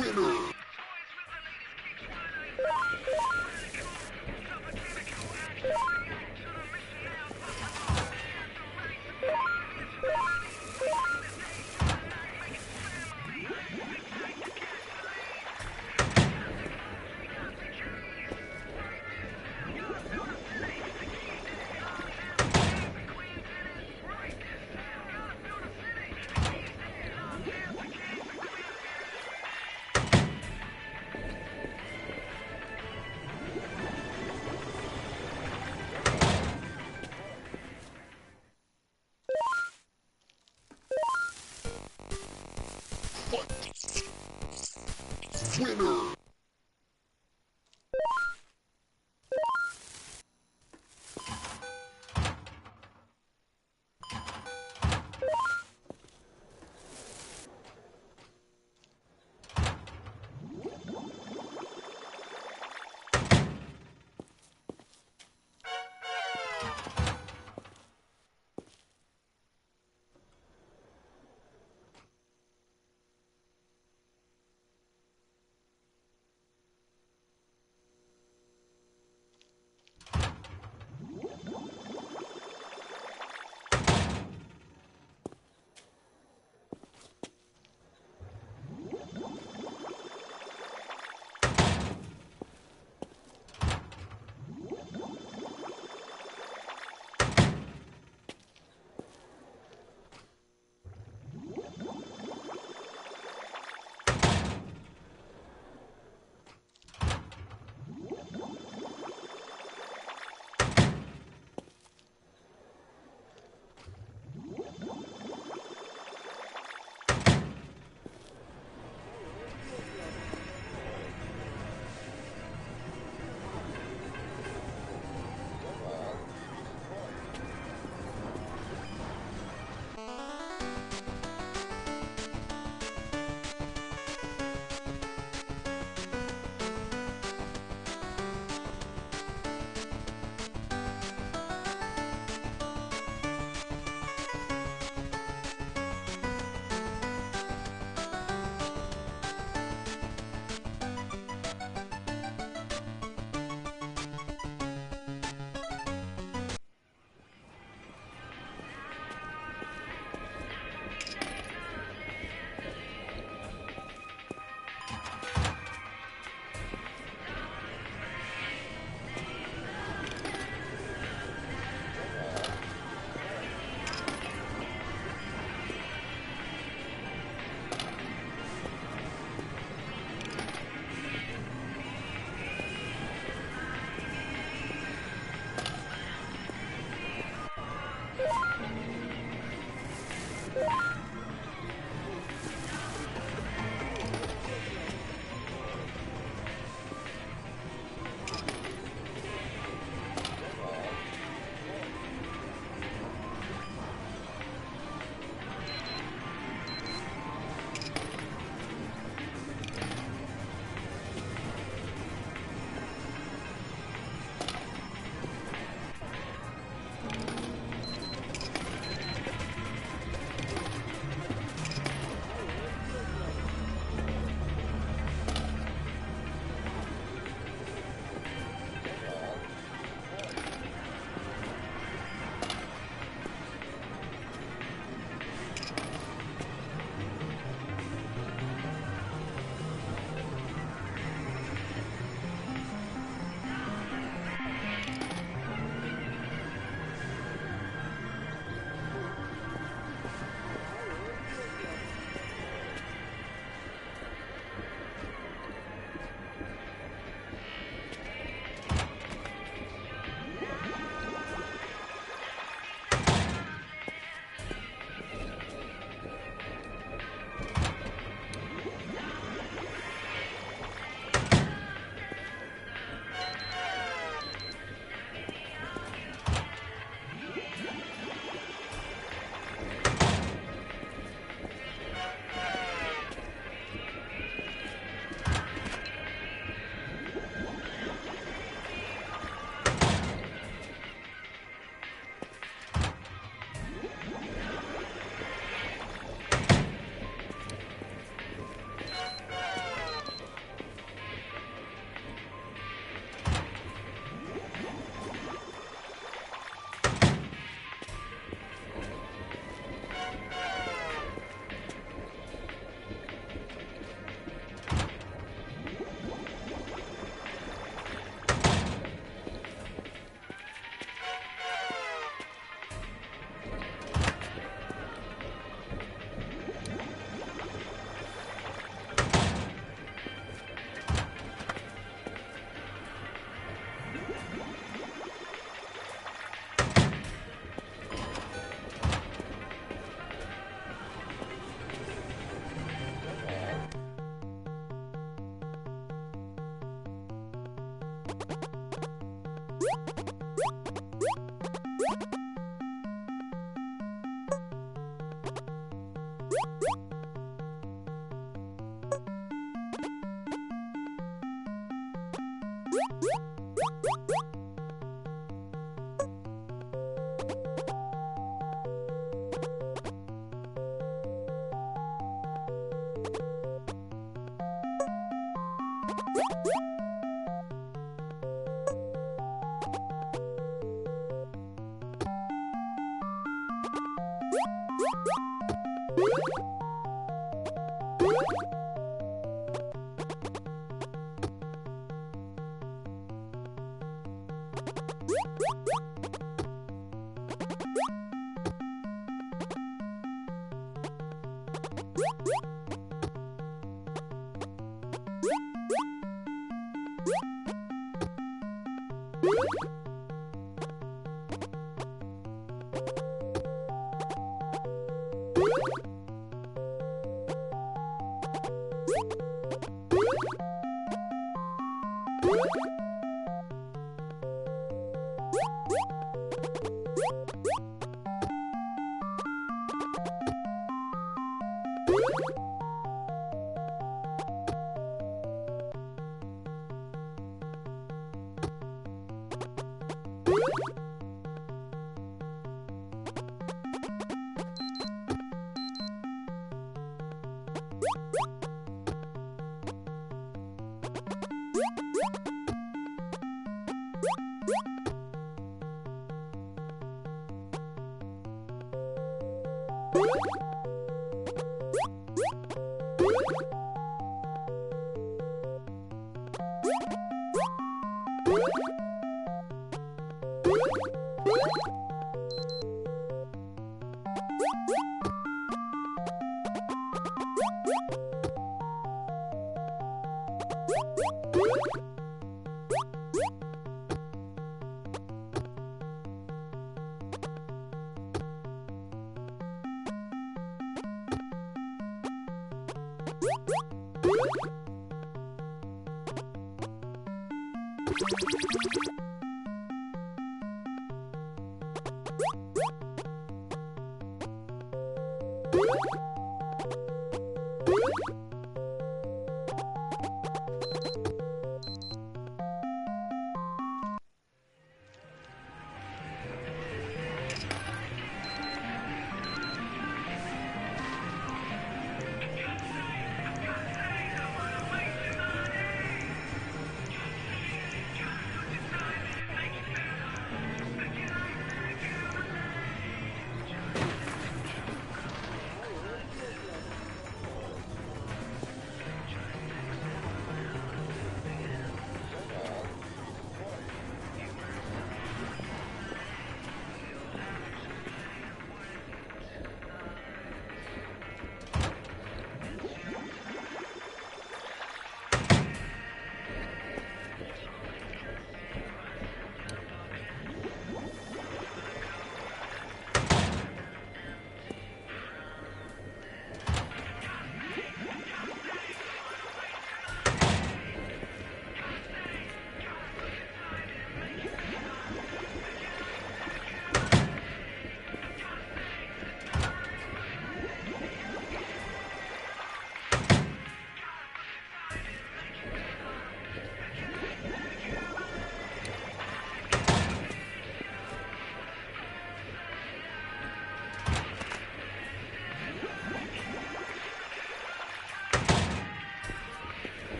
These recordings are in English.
Winner! Winner!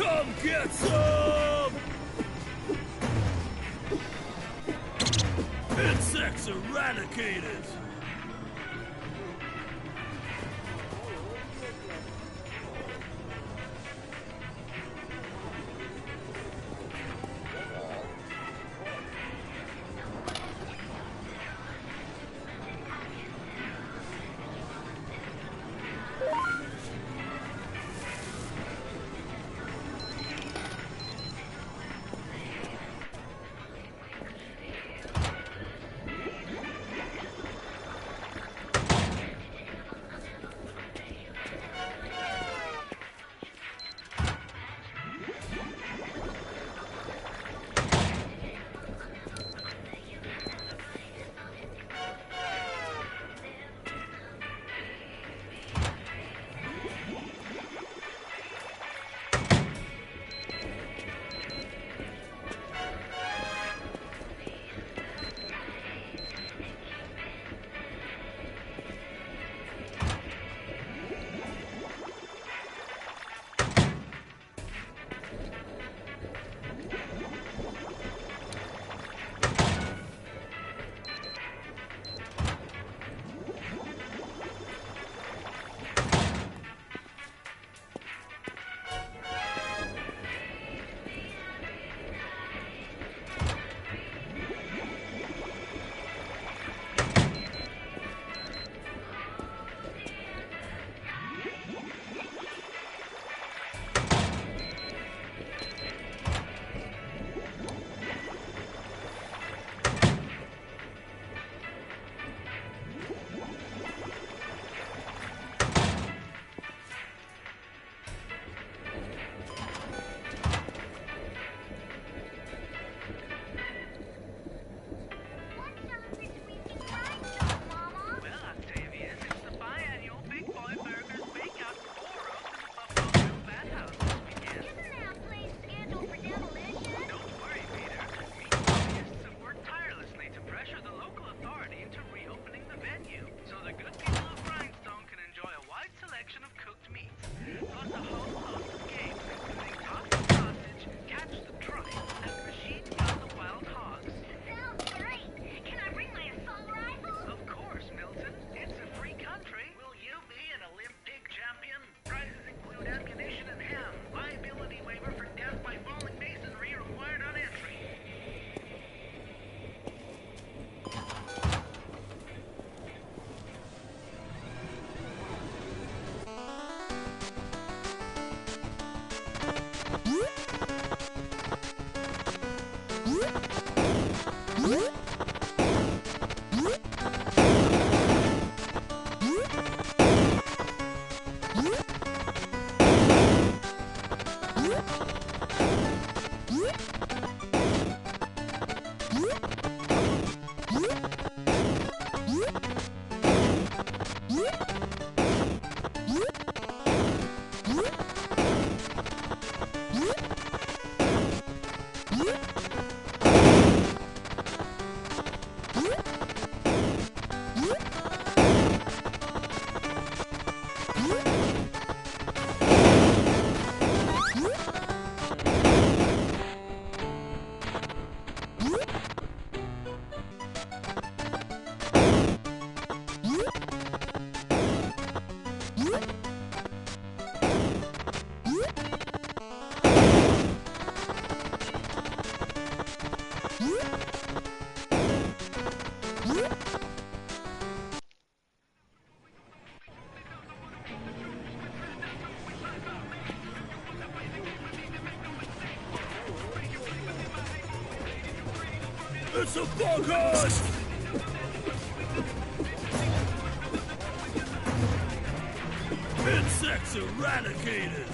Come get some! Insects eradicated! It's a Barkanoid! Insects eradicated!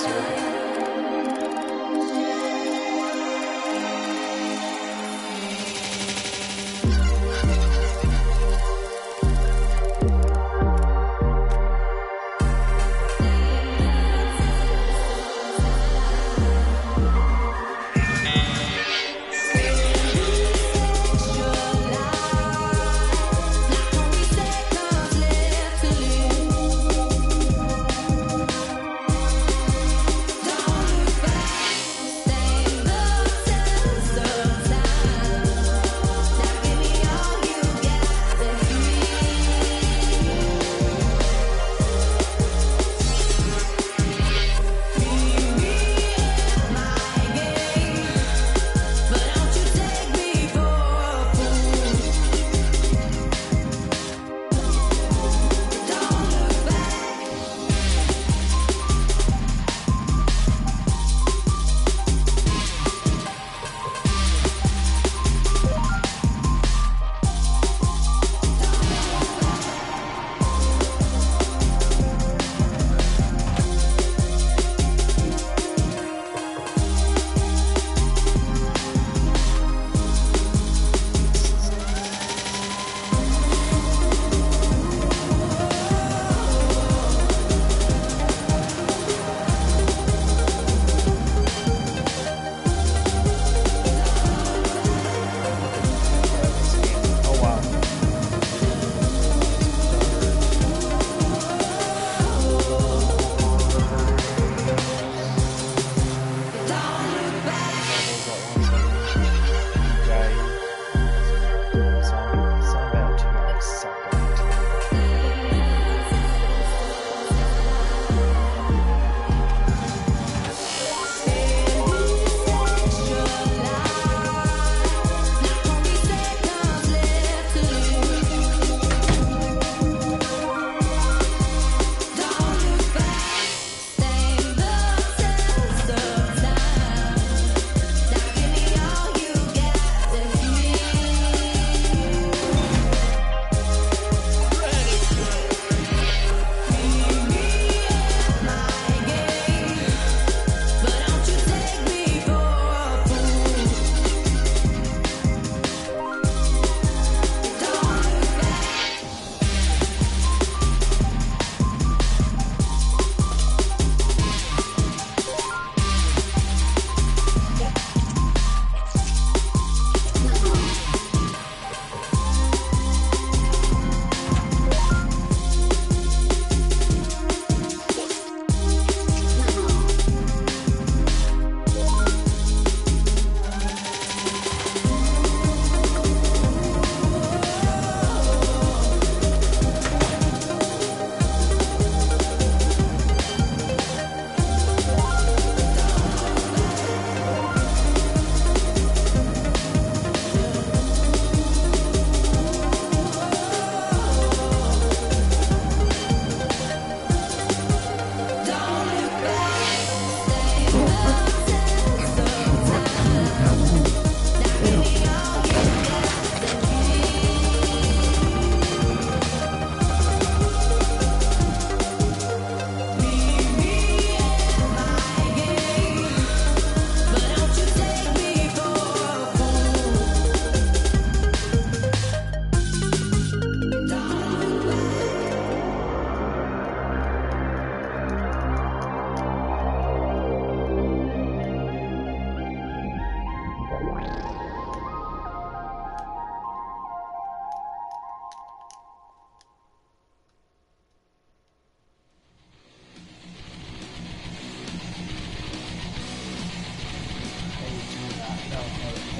options here.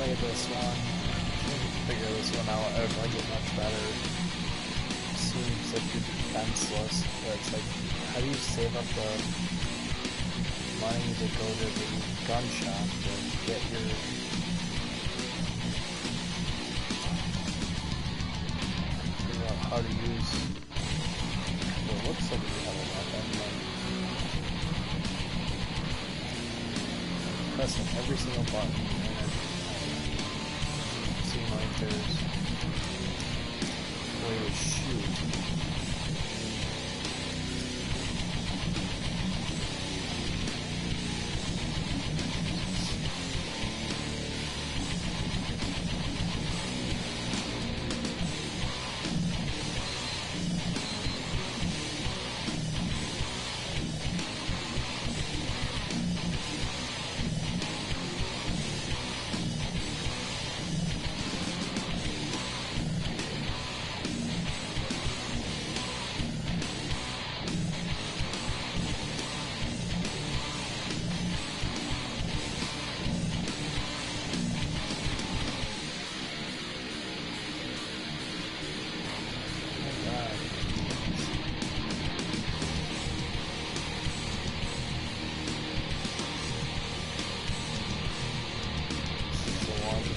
play this one. Figure this one out. I would like it much better. Seems like you're defenseless, but it's like, how do you save up the money to go to the gun shop to get your... figure out how to use... Well, it looks like you have a weapon, like... pressing every single button, and it seems like there's a way to shoot.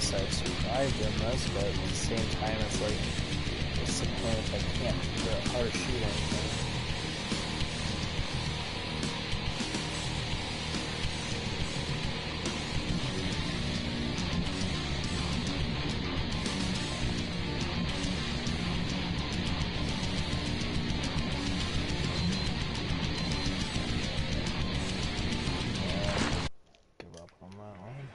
guess I've survived in this, but at the same time, it's like, what's the point if I can't figure out how to shoot anything? Give up on that one.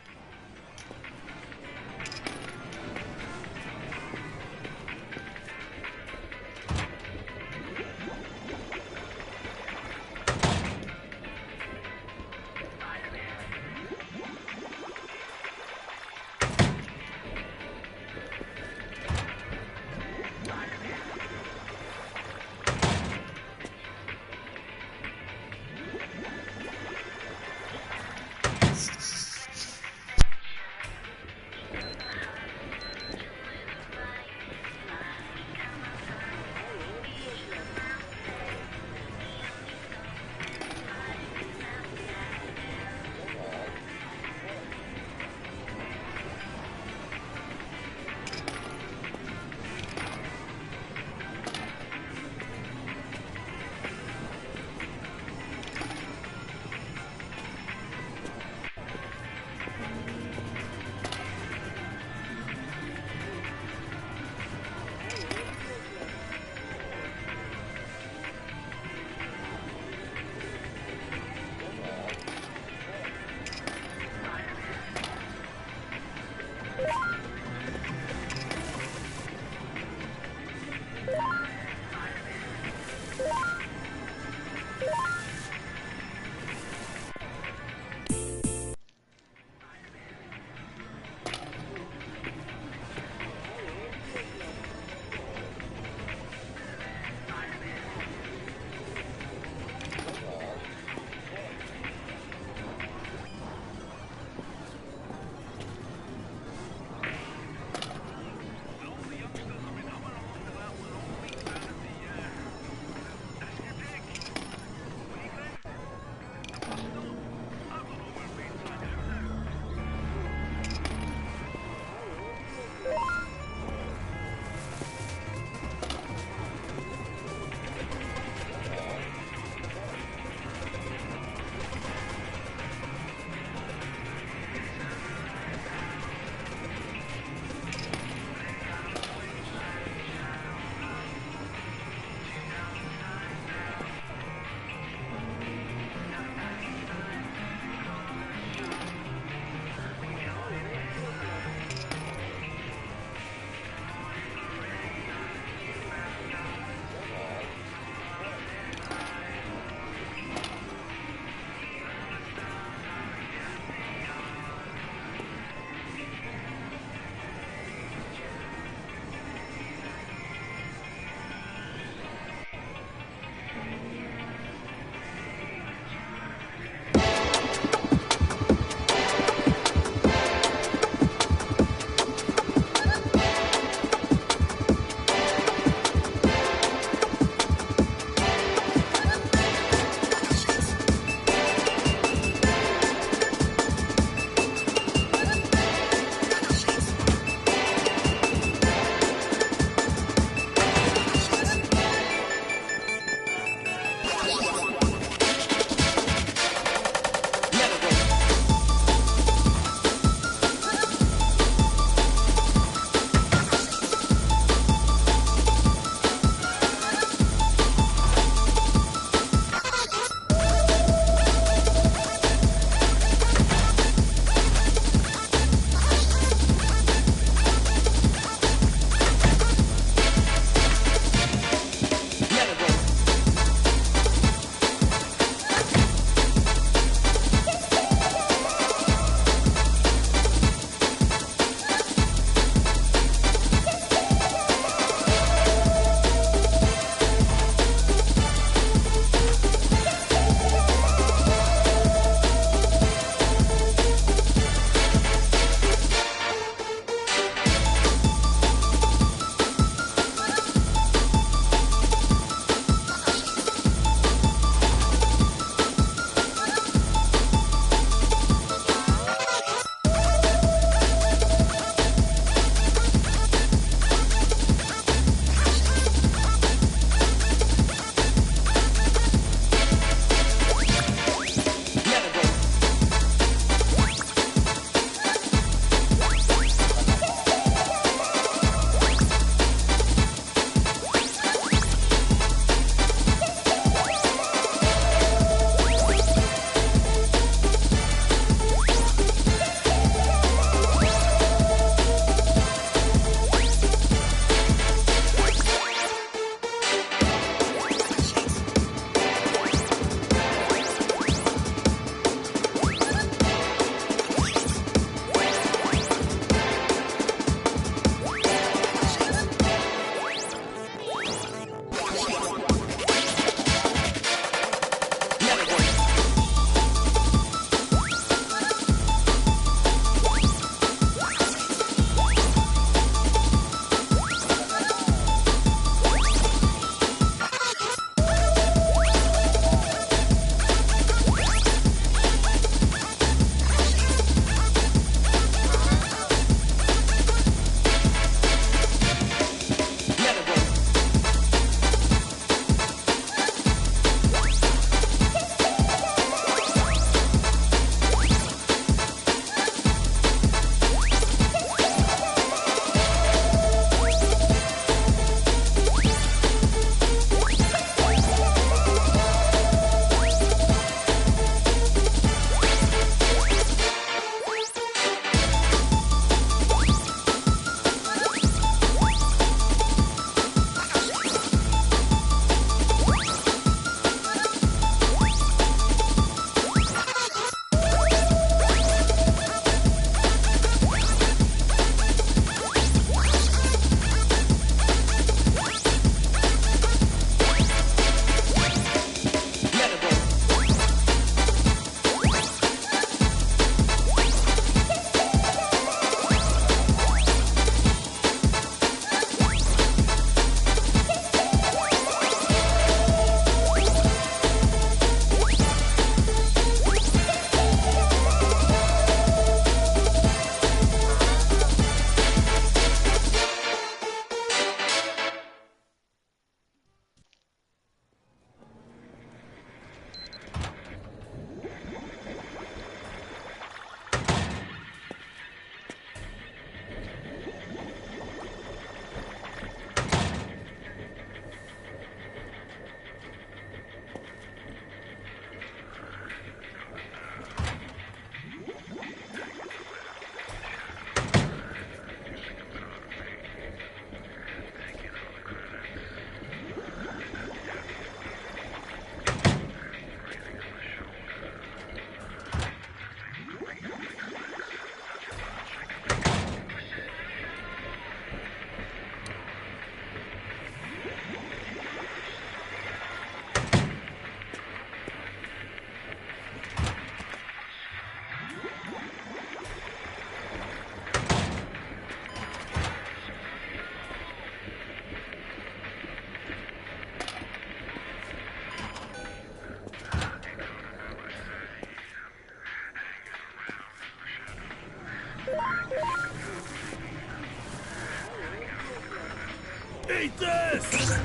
Eat this!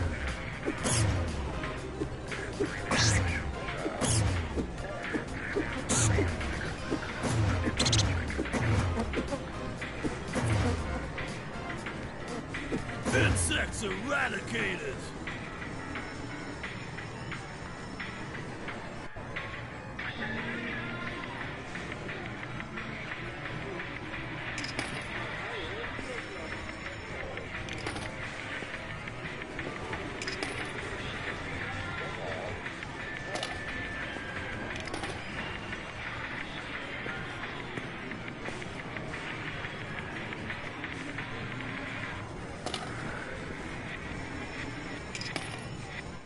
Insects eradicated!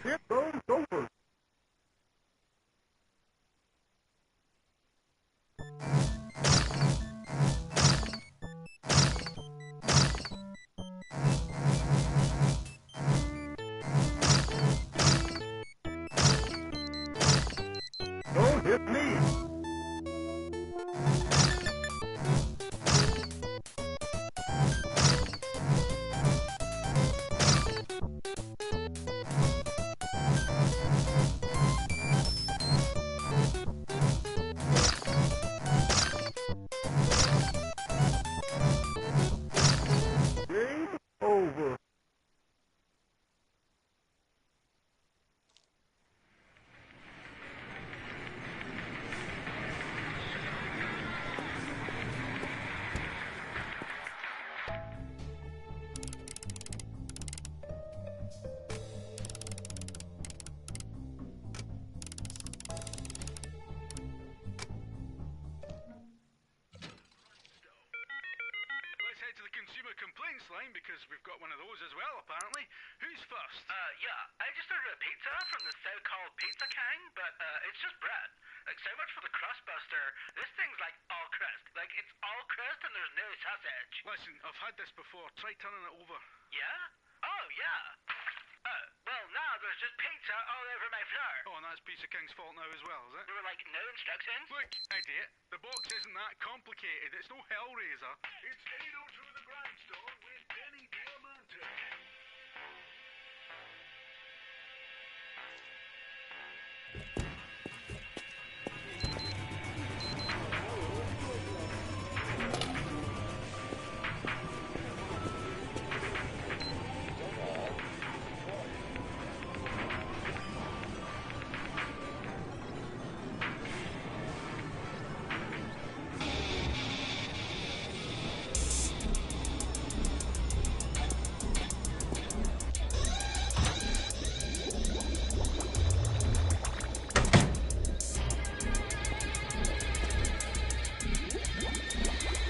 It goes over. Don't hit me. Game over. Let's head to the consumer complaints line because we've got one of those as well, apparently. Who's first? Yeah, I just ordered a pizza from the so-called Pizza King, but it's just bread. Like, so much for the crust buster. This thing's like all crust. Like, it's all crust and there's no sausage. Listen, I've had this before. Try turning it over. Yeah? Oh, yeah. Well, now there's just pizza all over my floor. Oh, and that's Pizza King's fault now as well, is it? There were, like, no instructions. Look, idiot, the box isn't that complicated. It's no Hellraiser. It's needle through the grindstone with Benny Diamante.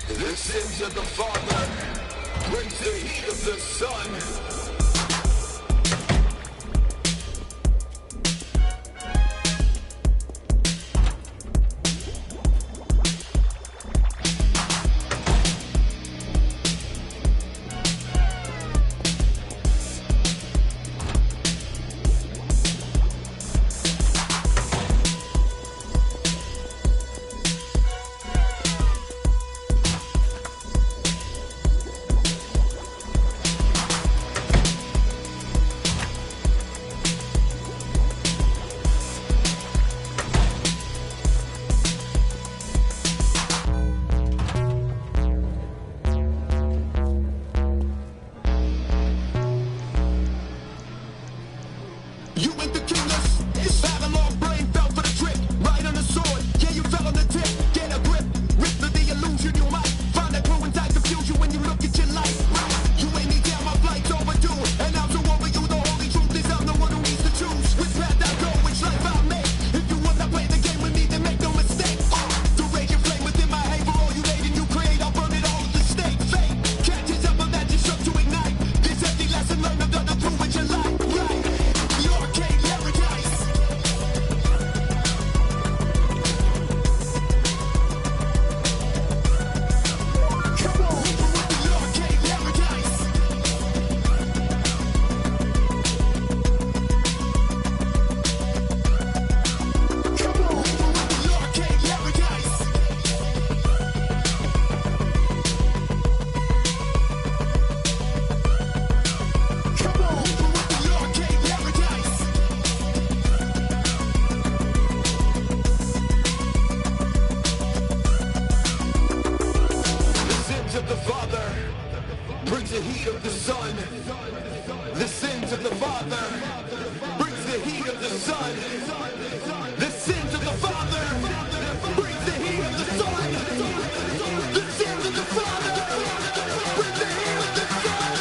The sins of the Father brings the heat of the Son. the Father brings the heat of the Son. The sins of the Father brings the heat of the Son. The sins of the Father brings the heat of the Son. The sins of the Father bring the heat of the Son.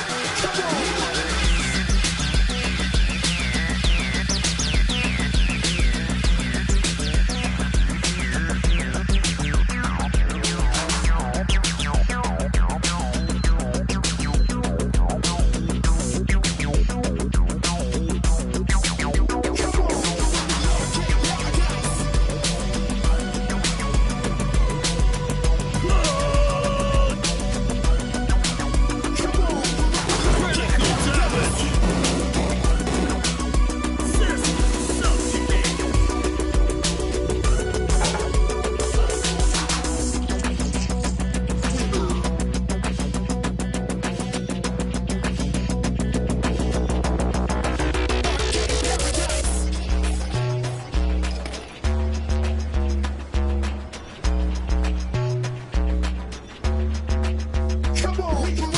Come on.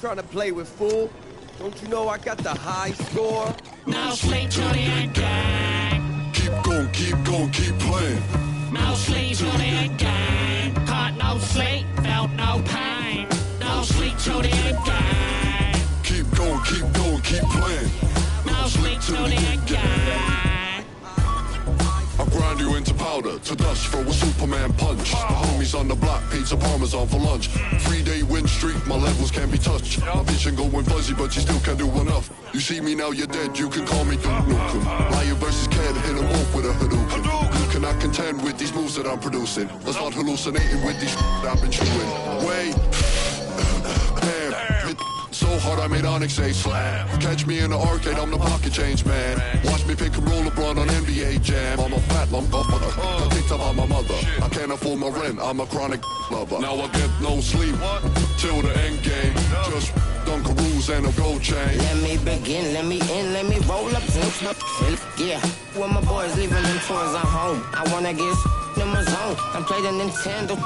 trying to play with, fool. Don't you know I got the high score? No sleep till the end game. Keep going, keep playing. No sleep till the end game. Caught no sleep, felt no pain. No sleep till the end game. Keep going, keep playing. No sleep till the end game. I grind you into powder, to dust, throw a Superman punch. The homies on the block, pizza parmesan for lunch. 3-day win streak, my levels can't be touched. My vision going fuzzy, but you still can't do enough. You see me now, you're dead, you can call me Duke Nukem. Lion versus Ked, hit him off with a Hadouken. You cannot contend with these moves that I'm producing. Let's not hallucinating with these that I've been chewing. Wait, damn, so hard I made Onyx say slam. Catch me in the arcade, I'm the pocket change man. Watch me pick and roll LeBron on NBA Jam. I'm a fat lump of butter, I picked up on my mother. I can't afford my rent, I'm a chronic lover. Now I get no sleep till the end game. Just Dunkaroos and a gold chain. Let me begin, let me in, let me roll up, yeah. When my boys leaving them tours, I'm home. I wanna get in my zone and play the Nintendo,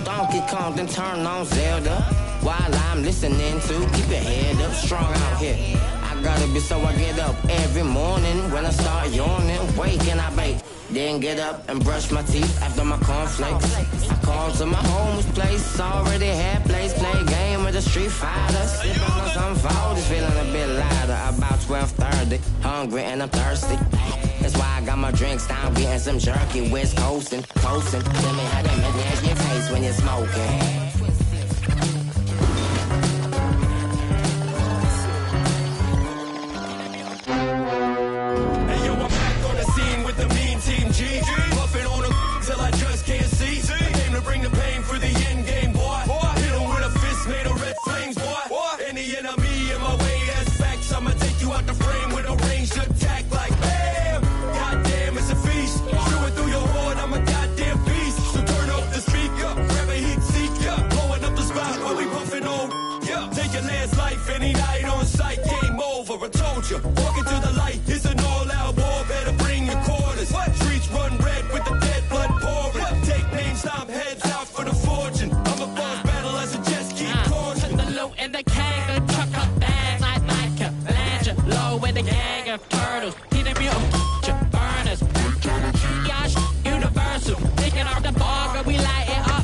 Donkey Kong, then turn on Zelda. While I'm listening to keep your head up, strong out here. I gotta be so I get up every morning. When I start yawning, wake and I bake. Then get up and brush my teeth after my cornflakes. I called to my home's place, already had place. Play a game with the Street Fighter. Sipping on some folders, feeling a bit lighter. About 12:30, hungry and I'm thirsty. That's why I got my drinks down, getting some jerky. West coasting, coasting. Tell me how that manage your face when you're smoking. Team G, puffing on them till I just can't see. I came to bring the pain for the end game, boy. Hit him with a fist made of red flames, boy. Any enemy in my way, that's facts. I'ma take you out the frame with a ranged attack like bam. Goddamn, it's a feast. Chewing through your horn, I'm a goddamn beast. So turn up the speaker, grab a heat seat, blowing up the spot while we puffing on. Take your last life any night on sight. Game over, I told you. Walking to the light, it's an all-out war. Better bring your quarters. Streets run red with the dead blood pouring. Take names, stomp heads out for the fortune. I'm a boss battle as a just keep caution. Put the loot in the keg, the truck up bag like Michelangelo with a gang of turtles. Hit him, you burners. Y'all universal. Thinking off the bar, but we light it up.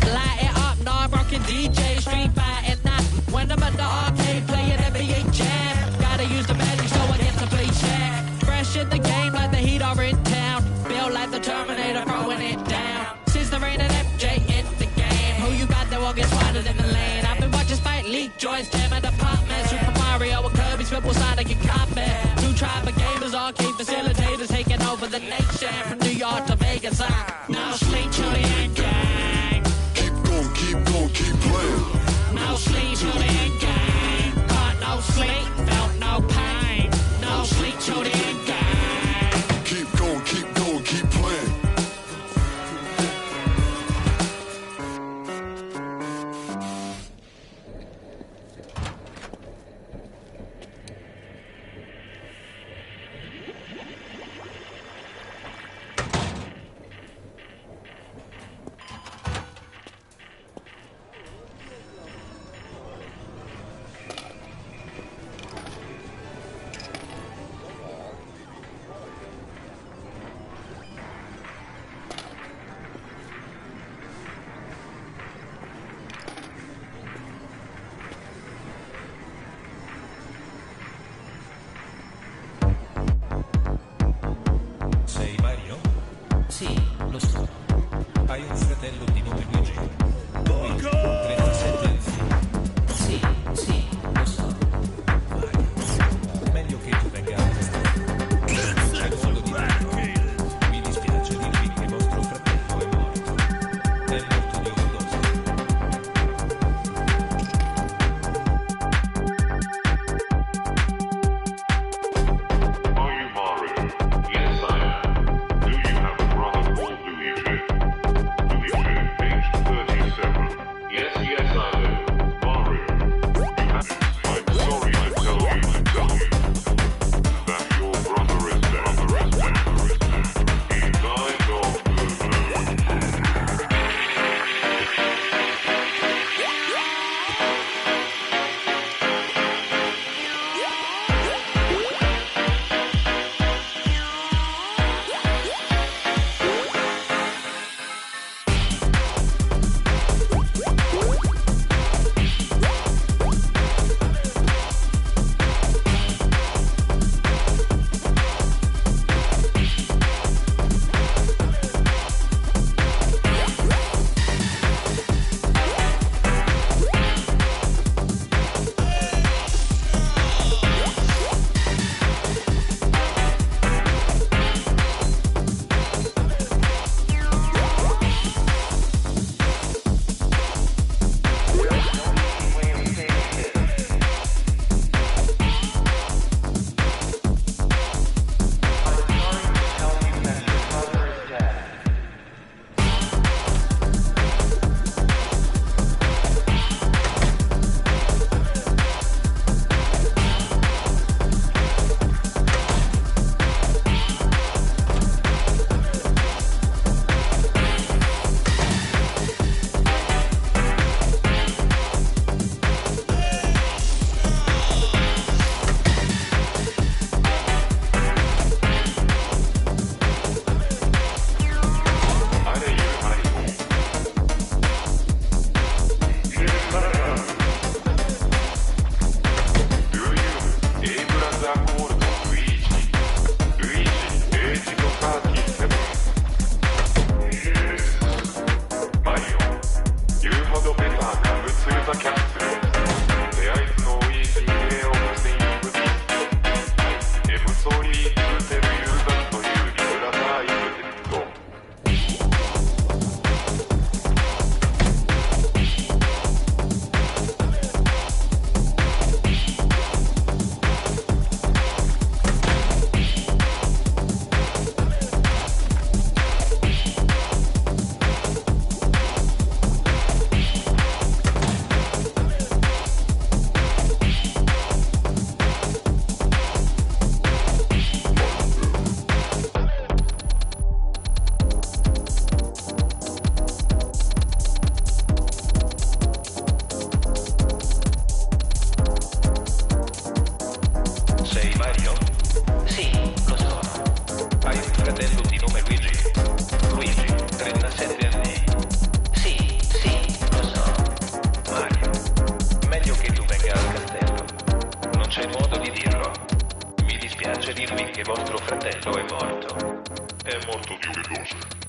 Non-rockin' DJ, street fighting night. When I'm at the arcade playing NBA Jam. Gotta use the magic so I get to play Shaq. Fresh in the game like the Heat are in town. Feel like the Terminator throwing it down. Since there ain't an MJ in the game, who you got that won't get spotted in the lane? I've been watching Spike Leak, joints jamming apartments. Super Mario and Kirby, Swivel, Sonic and Combat. Two tribal gamers, arcade facilitators taking over the nation. From New York to Vegas, no sleep till the end game. Keep going, keep playing. No sleep till the end game. Caught no sleep, felt no pain. No sleep till the end game. Keep going, keep playing. Sei Mario? Sì, lo so. Hai un fratello di nome Luigi? Poi 37 anni. Sì, lo so. Vai. Meglio che tu venga a questa. C'è solo di te. Mi dispiace dirvi che vostro fratello è morto. È morto di overdose. Are you Mario? Yes, I am. Do you have a brother called Luigi? Do you fratello è morto. È morto di overdose.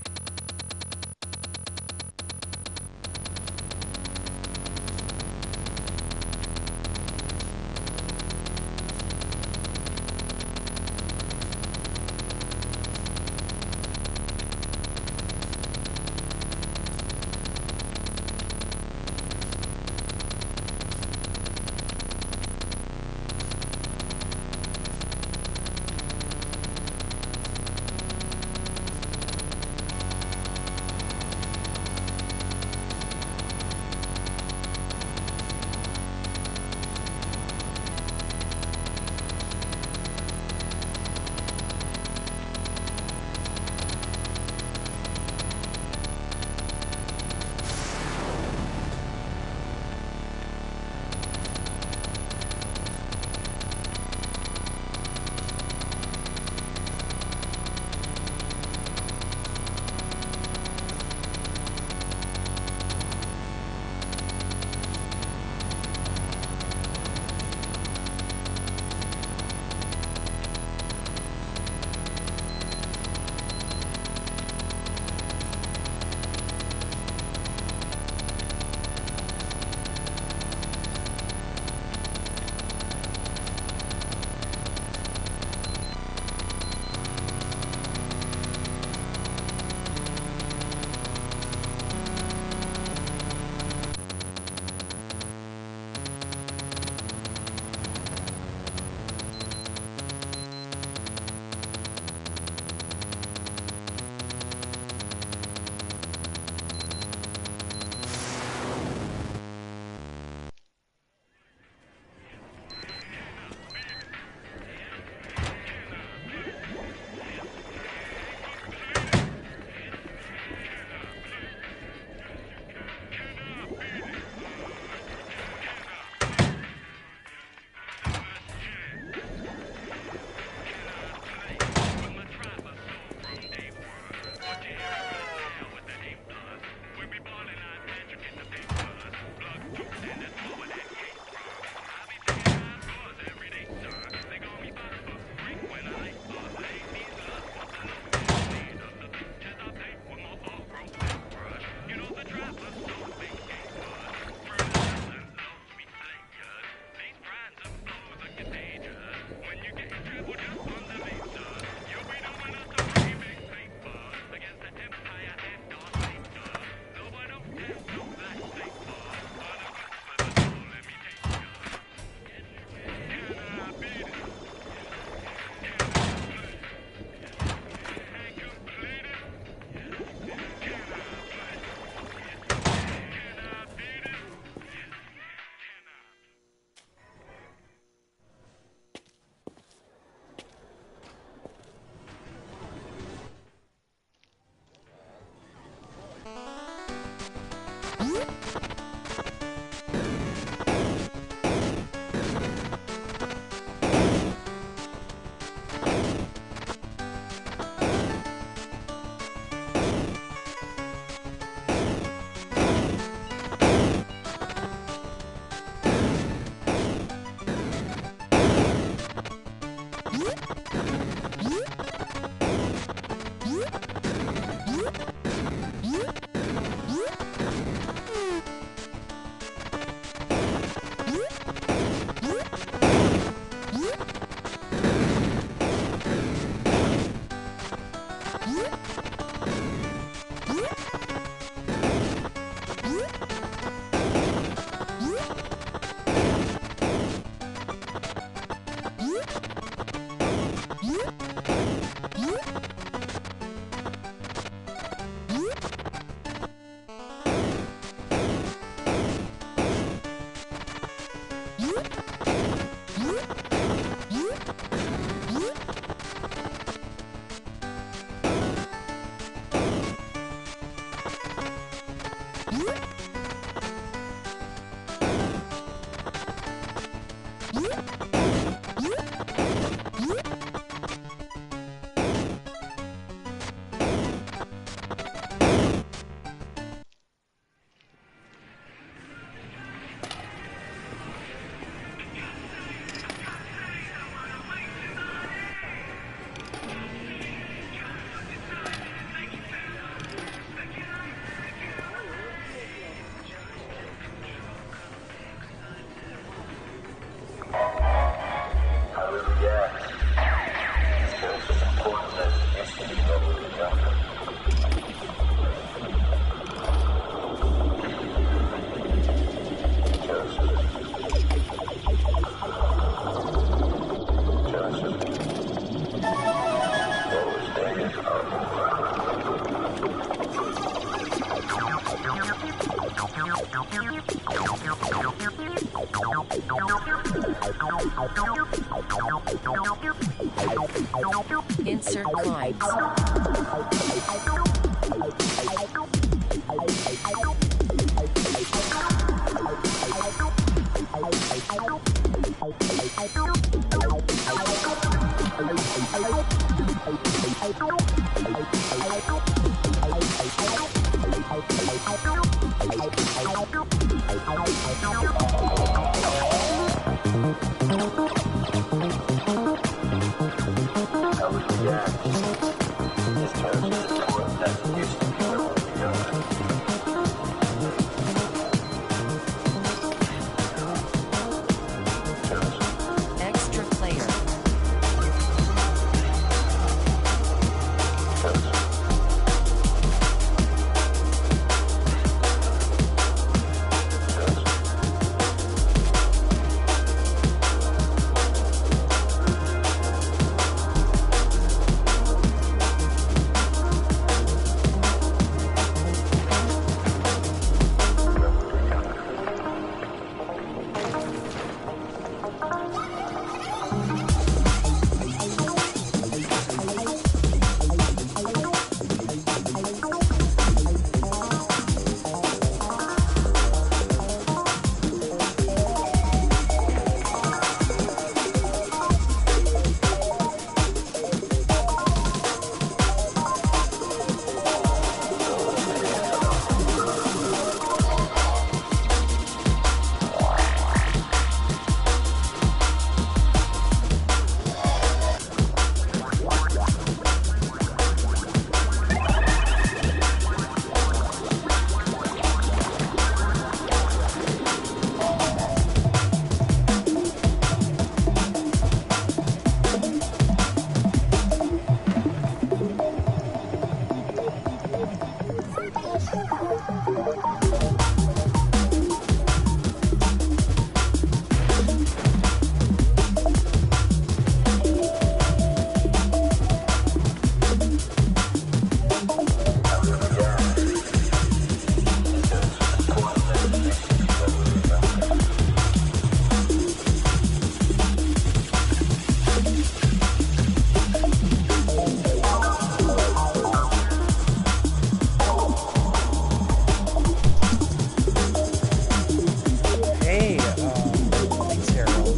Insert coins. Extra player. Hey, thanks, Harold.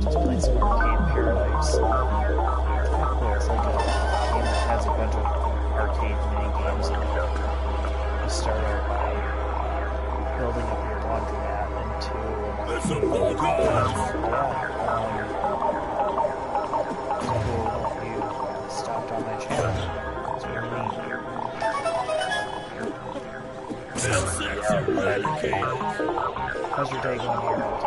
Just playing some Arcade Paradise. It's kind of cool. It's like a game that has a bunch of arcade mini games in it. You start out by building up your laundromat into. That's a good Cool that you stopped on my channel. It's very neat. How's your day going, Harold?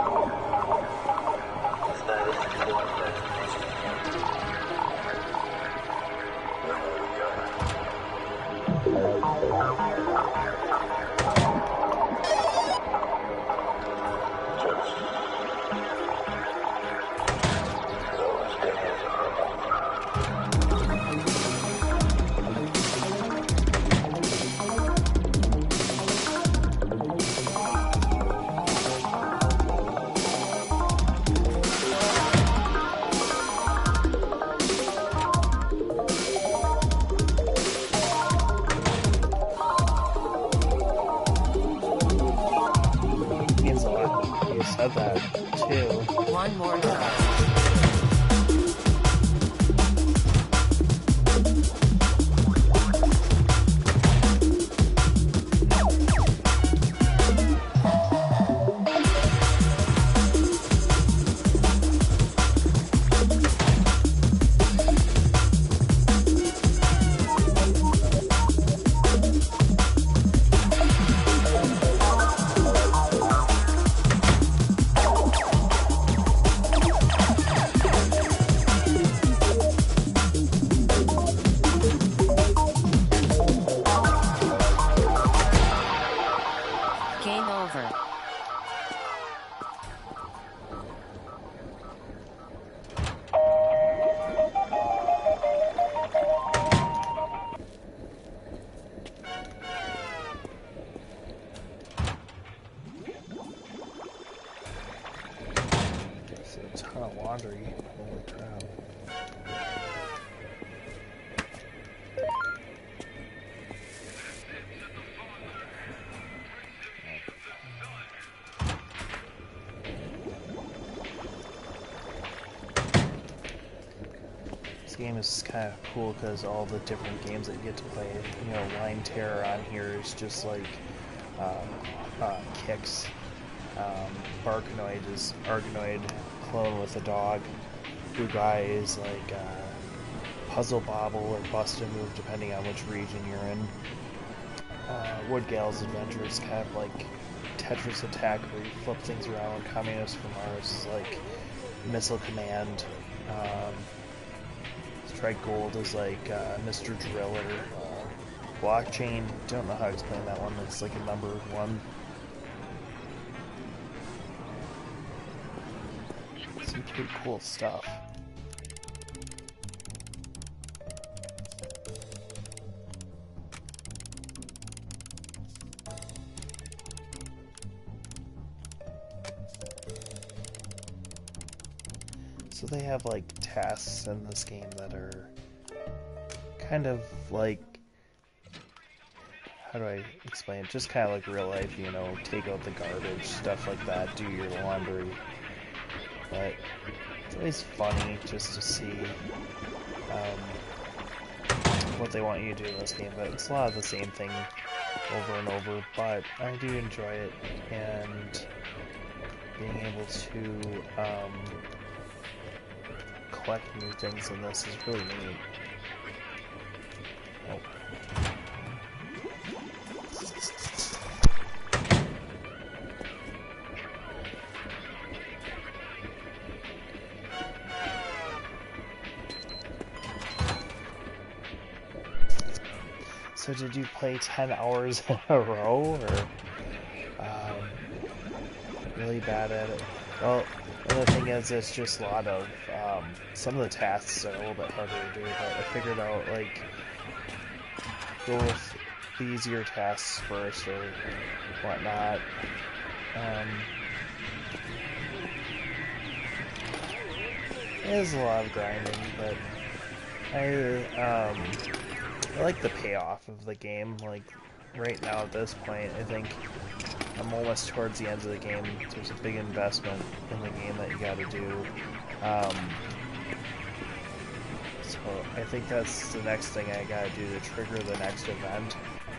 game is kind of cool because all the different games that you get to play, you know, Line Terror on here is just like kicks. Barkanoid is Arganoid clone with a dog. Guy is like Puzzle Bobble or Bust a Move depending on which region you're in. Woodgale's Adventure is kind of like Tetris Attack where you flip things around. Communist from Mars is like Missile Command. Strike Gold is like Mr. Driller. Blockchain, don't know how to explain that one. It's like a number one. Some pretty cool stuff. So they have like tasks in this game that are kind of like, how do I explain it? Just kind of like real life, you know, take out the garbage, stuff like that, do your laundry. But it's always funny just to see what they want you to do in this game. But it's a lot of the same thing over and over, but I do enjoy it, and being able to collect new things in this is really neat. Oh. So did you play 10 hours in a row, or really bad at it? Well, the thing is, it's just a lot of, some of the tasks are a little bit harder to do, but I figured out, like, go with the easier tasks first, or whatnot. It is a lot of grinding, but I like the payoff of the game. Like, right now at this point, I think I'm almost towards the end of the game. There's a big investment in the game that you gotta do. So I think that's the next thing I gotta do to trigger the next event.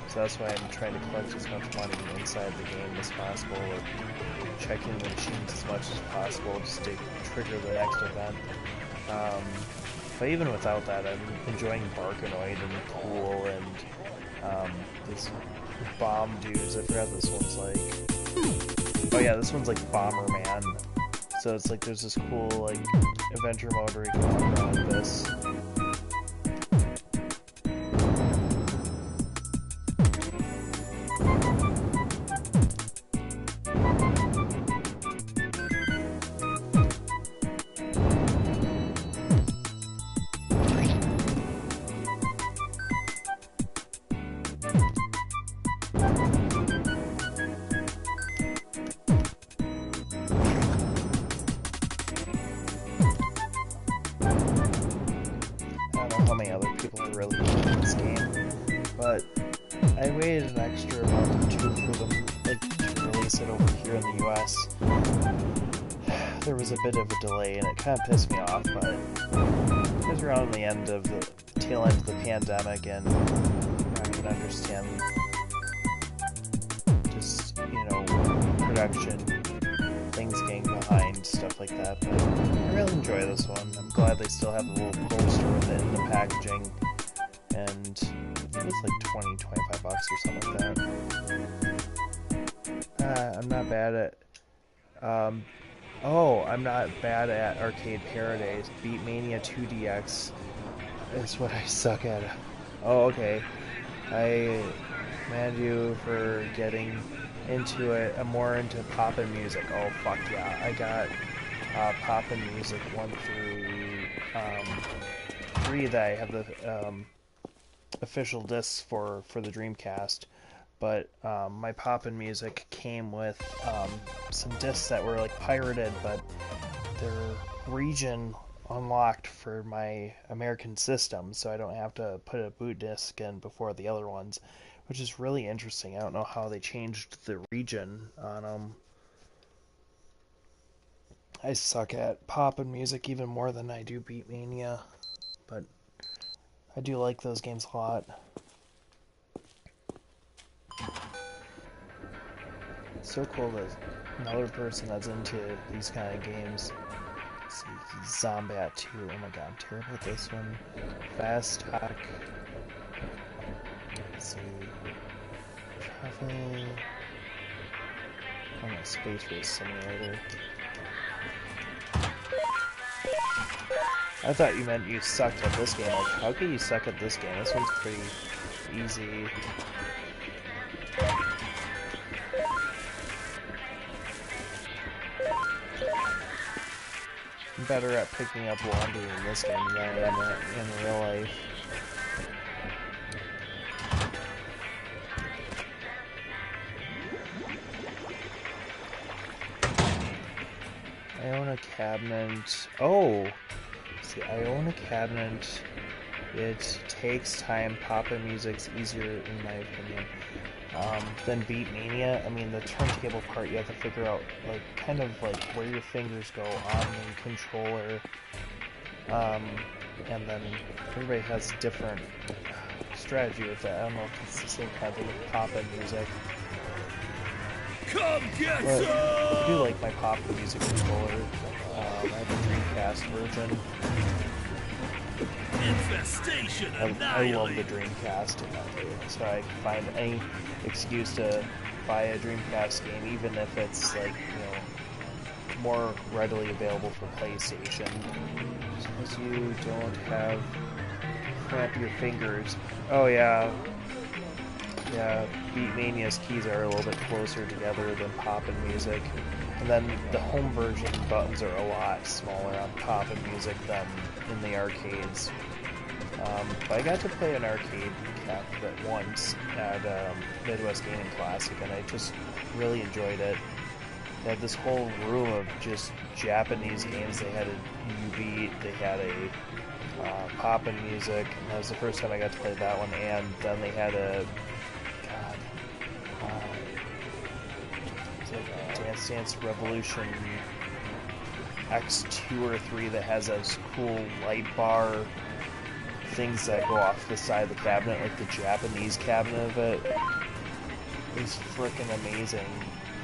So that's why I'm trying to collect as much money inside the game as possible, or checking the machines as much as possible just to trigger the next event. But even without that, I'm enjoying Barkanoid and Pool and these bomb dudes. I forgot this one's like. Oh yeah, this one's like Bomberman. So it's like there's this cool like adventure mode where you can walk around with this. How many other people are really playing this game, but I waited an extra month or two for them to release it over here in the US. There was a bit of a delay and it kind of pissed me off, but it was around the end of the tail end of the pandemic, and I can understand just, you know, production, things getting behind, stuff like that, but I really enjoy this one. I'm glad they still have a little poster within the packaging, and it was like $20-25 or something like that. I'm not bad at, I'm not bad at Arcade Paradise. Beatmania 2DX is what I suck at. Oh, okay. I commend you for getting into it. I'm more into poppin' music. Oh, fuck yeah. I got poppin' music 1 through 3 that I have the official discs for the Dreamcast. But my poppin' music came with some discs that were like pirated, but their region unlocked for my American system, so I don't have to put a boot disc in before the other ones, which is really interesting. I don't know how they changed the region on them. I suck at poppin' music even more than I do Beatmania. but I do like those games a lot. It's so cool that another person that's into these kind of games. Let's see, Zombat 2. Oh my god, I'm terrible at this one. Fast Talk. Let's see. Travel. Oh no, Space Race Simulator. I thought you meant you sucked at this game. Like, how can you suck at this game? This one's pretty easy. I'm better at picking up laundry in this game than I am in real life. I own a cabinet. Oh! See, I own a cabinet. It takes time. Pop-in music's easier, in my opinion, than Beat Mania. I mean, the turntable part, you have to figure out, like, kind of like where your fingers go on the controller. And then everybody has different strategy with that. I don't know if it's the same kind of thing with pop-in music. Come get But some! I do like my pop-in music controller. I have a Dreamcast version. Infestation I love the Dreamcast, so I can find any excuse to buy a Dreamcast game, even if it's like, you know, more readily available for PlayStation. Because you don't have cramp your fingers. Oh yeah. Yeah, Beat Mania's keys are a little bit closer together than Poppin' Music. And then the home version buttons are a lot smaller on Poppin' Music than in the arcades. But I got to play an arcade cabinet once at Midwest Gaming Classic, and I just really enjoyed it. They had this whole room of just Japanese games. They had a U-Beat, they had a Poppin' Music, and that was the first time I got to play that one, and then they had a Dance Dance Revolution X2 or 3 that has those cool light bar things that go off the side of the cabinet, like the Japanese cabinet of it. It's freaking amazing.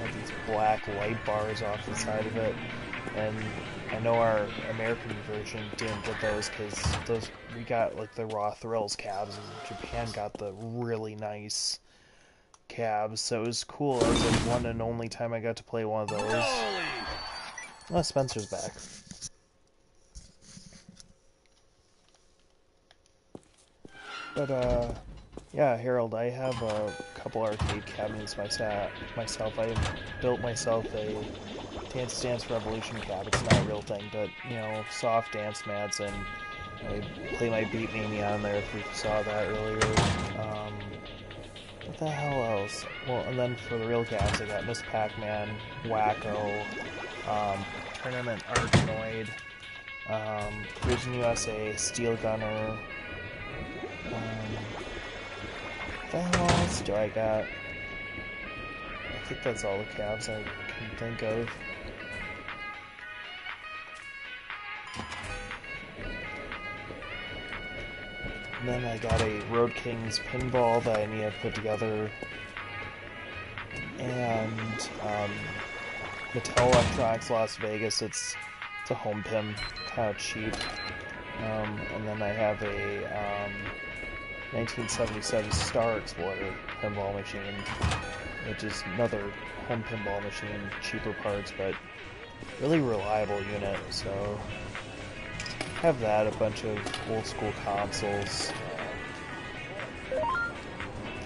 Like these black light bars off the side of it. And I know our American version didn't get those because we got like the Raw Thrills cabs, and Japan got the really nice cabs, so it was cool. It was the one and only time I got to play one of those. Oh, Spencer's back. But, yeah, Harold, I have a couple arcade cabinets myself. I built myself a Dance Dance Revolution cab. It's not a real thing, but, you know, soft dance mats, and I play my Beat Mania on there if you saw that earlier. What the hell else? Well, and then for the real cabs, I got Miss Pac-Man, Wacko, Tournament Barkanoid, Vision USA, Steel Gunner. What the hell else do I got? I think that's all the cabs I can think of. And then I got a Road Kings pinball that I need to put together. And Mattel Electronics Las Vegas, it's a home pin, kind of cheap. And then I have a 1977 Star Explorer pinball machine, which is another home pinball machine, cheaper parts, but really reliable unit. So have that, a bunch of old school consoles, a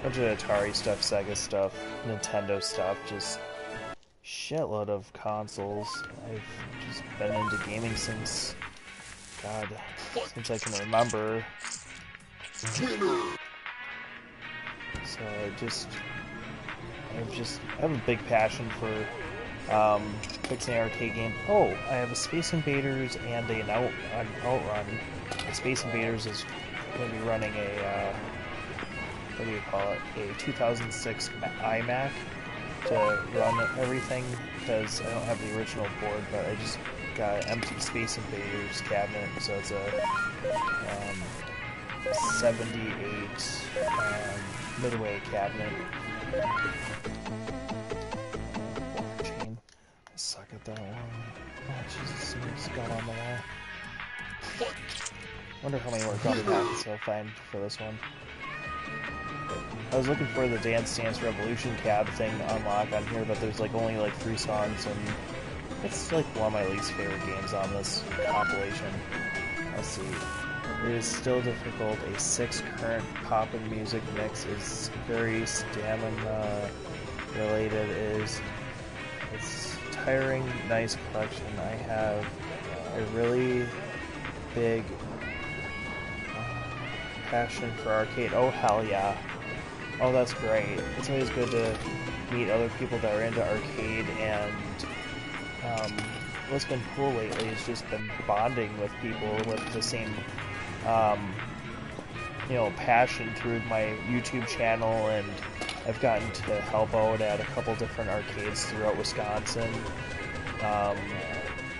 bunch of Atari stuff, Sega stuff, Nintendo stuff, just shitload of consoles. I've just been into gaming since, God, since I can remember. So I have a big passion for fixing an arcade game. Oh, I have a Space Invaders and an Outrun. The Space Invaders is going to be running a, what do you call it, a 2006 iMac to run everything, because I don't have the original board, but I just got an empty Space Invaders cabinet, so it's a 78 midway cabinet. Chain. I suck at that one. Oh Jesus, it's got on the wall. Wonder how many more gun packets I'll find for this one. I was looking for the Dance Dance Revolution cab thing to unlock on here, but there's like only like 3 songs, and it's like one of my least favorite games on this compilation. Let's see. It is still difficult. A 6 current pop and music mix is very stamina related. It's tiring, nice collection. I have a really big passion for arcade. Oh hell yeah. Oh, that's great. It's always good to meet other people that are into arcade, and what's been cool lately has just been bonding with people with the same you know, passion through my YouTube channel, and I've gotten to help out at a couple different arcades throughout Wisconsin.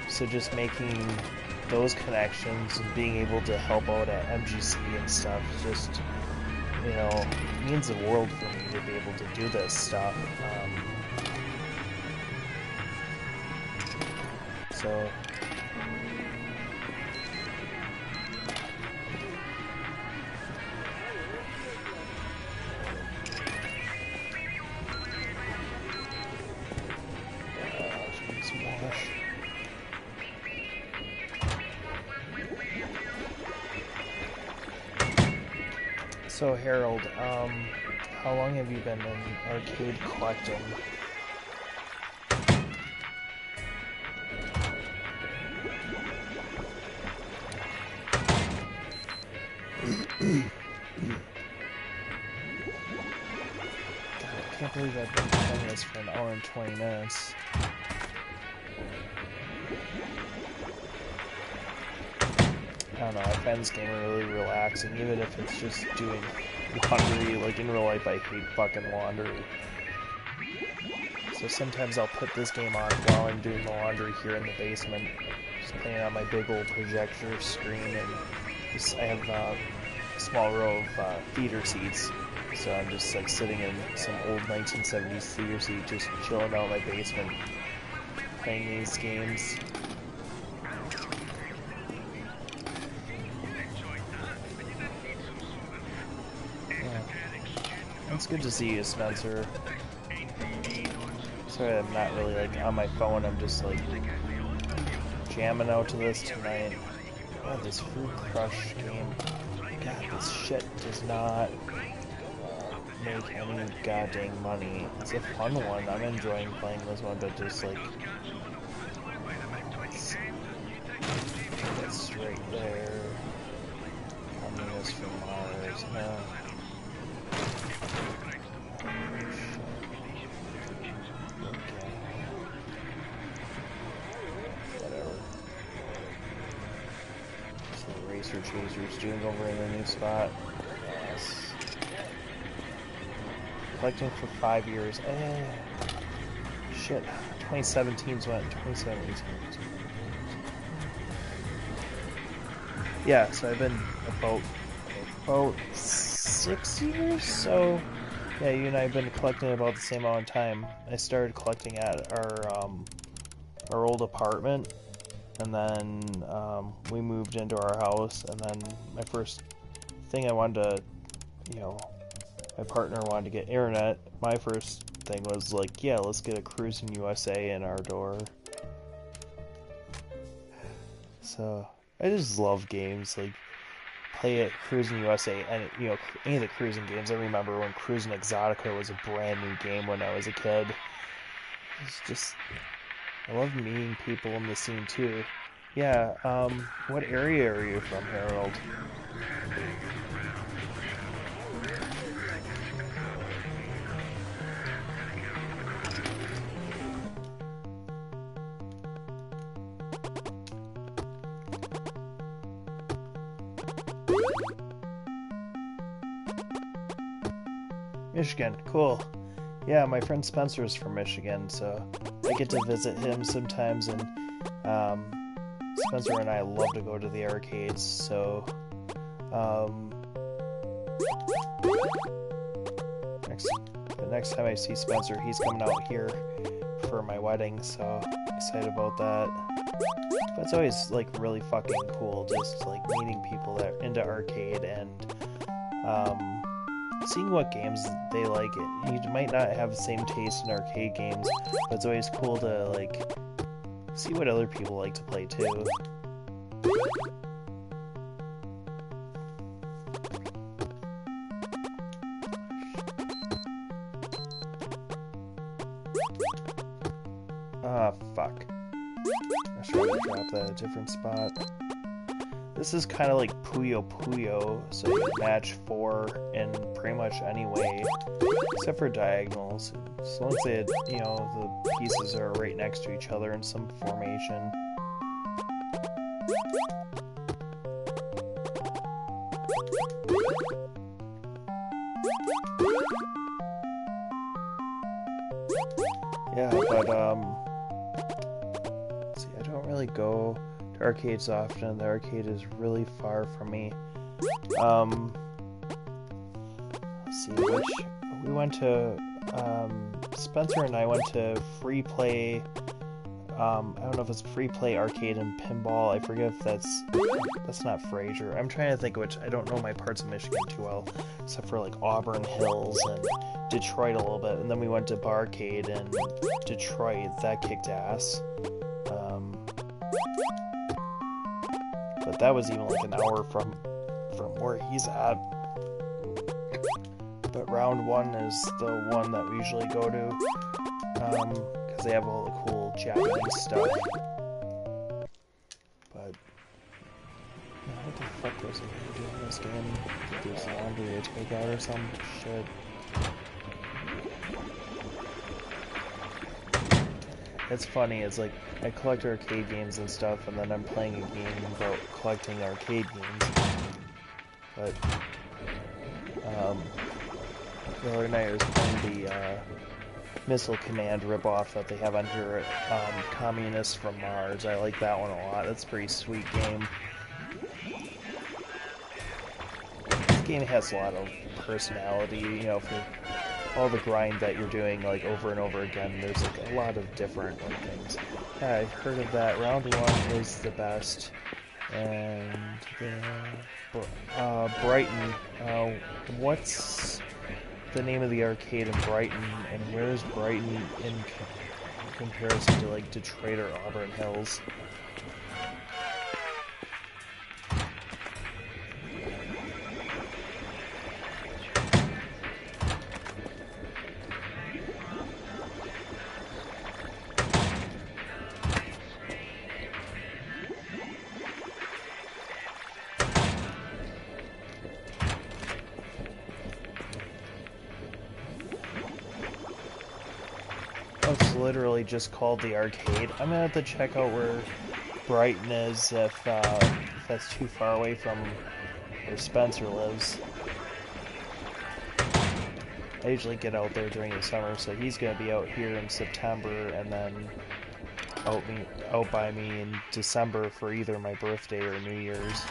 So just making those connections and being able to help out at MGC and stuff just, you know, means the world for me to be able to do this stuff. So So Harold, how long have you been in arcade collecting? God, I can't believe I've been playing this for an hour and 20 minutes. I don't know, I find this game really relaxing, even if it's just doing laundry. Like, in real life, I hate fucking laundry. So sometimes I'll put this game on while I'm doing the laundry here in the basement, just playing on my big old projector screen, and just, I have a small row of theater seats, so I'm just like sitting in some old 1970s theater seat, just chilling out in my basement, playing these games. It's good to see you, Spencer. Sorry I'm not really like on my phone, I'm just like jamming out to this tonight. God, this Fruit Crush game. God, this shit does not make any goddamn money. It's a fun one, I'm enjoying playing this one, but just like... That's right there. Communist from Mars, no. Racer Chasers doing over in the new spot. Yes. Collecting for 5 years. Shit. 2017's went. 2017. Yeah, so I've been about 6 years. So yeah, you and I have been collecting about the same amount of time. I started collecting at our old apartment. And then we moved into our house, and then my first thing I wanted to, you know, my partner wanted to get internet. My first thing was like, yeah, let's get a Cruis'n USA in our door. So I just love games, like play at Cruis'n USA, and you know, any of the cruising games. I remember when Cruis'n Exotica was a brand new game when I was a kid. It's just... I love meeting people in the scene too. Yeah, what area are you from, Harold? Michigan, cool. Yeah, my friend Spencer is from Michigan, so I get to visit him sometimes, and Spencer and I love to go to the arcades, so the next time I see Spencer, he's coming out here for my wedding, so excited about that. But it's always like really fucking cool, just like meeting people that are into arcade and seeing what games they like. You might not have the same taste in arcade games, but it's always cool to like see what other people like to play too. Ah, fuck. I should have dropped that at a different spot. This is kind of like Puyo Puyo, so you match 4 in pretty much any way, except for diagonals. As long as they, you know, the pieces are right next to each other in some formation. Yeah, but let's see, I don't really go to arcades often. The arcade is really far from me. Let's see, we went to Spencer and I went to Free Play. I don't know if it's Free Play Arcade and Pinball. I forget if that's not Fraser. I'm trying to think of which. I don't know my parts of Michigan too well, except for like Auburn Hills and Detroit a little bit. And then we went to Barkade in Detroit. That kicked ass. But that was even like an hour from where he's at. But round 1 is the one that we usually go to, because they have all the cool Japanese stuff. But what the fuck was I gonna do in this game? Do some laundry or take out or some shit. It's funny, it's like I collect arcade games and stuff, and then I'm playing a game about collecting arcade games. But the other night I was playing the Missile Command ripoff that they have on here at Communists from Mars. I like that one a lot. That's a pretty sweet game. This game has a lot of personality, you know, for all the grind that you're doing like over and over again. There's like a lot of different things. Yeah, I've heard of that. Round 1 is the best. And Brighton. What's the name of the arcade in Brighton, and where is Brighton in comparison to like Detroit or Auburn Hills? It's literally just called the arcade. I'm gonna have to check out where Brighton is if that's too far away from where Spencer lives. I usually get out there during the summer, so he's gonna be out here in September, and then out by me in December for either my birthday or New Year's.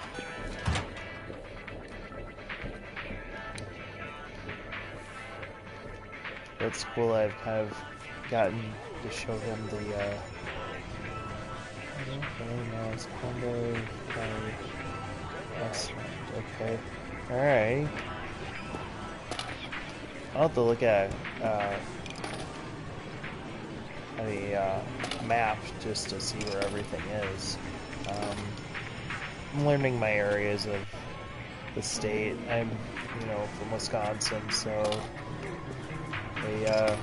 It's cool. I've kind of gotten to show him the okay. Alright. I'll have to look at a map just to see where everything is. I'm learning my areas of the state. I'm, you know, from Wisconsin, so they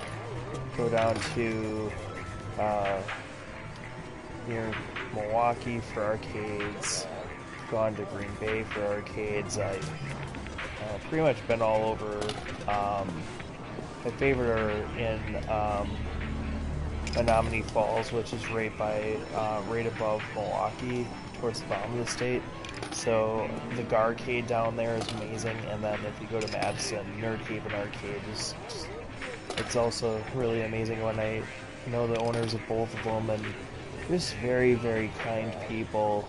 go down to near Milwaukee for arcades, gone to Green Bay for arcades. I've pretty much been all over. My favorite are in Menominee Falls, which is right above Milwaukee, towards the bottom of the state. So the Garcade down there is amazing, and then if you go to Madison, Nerd Haven Arcade is it's also really amazing when I know the owners of both of them, and just very, very kind people.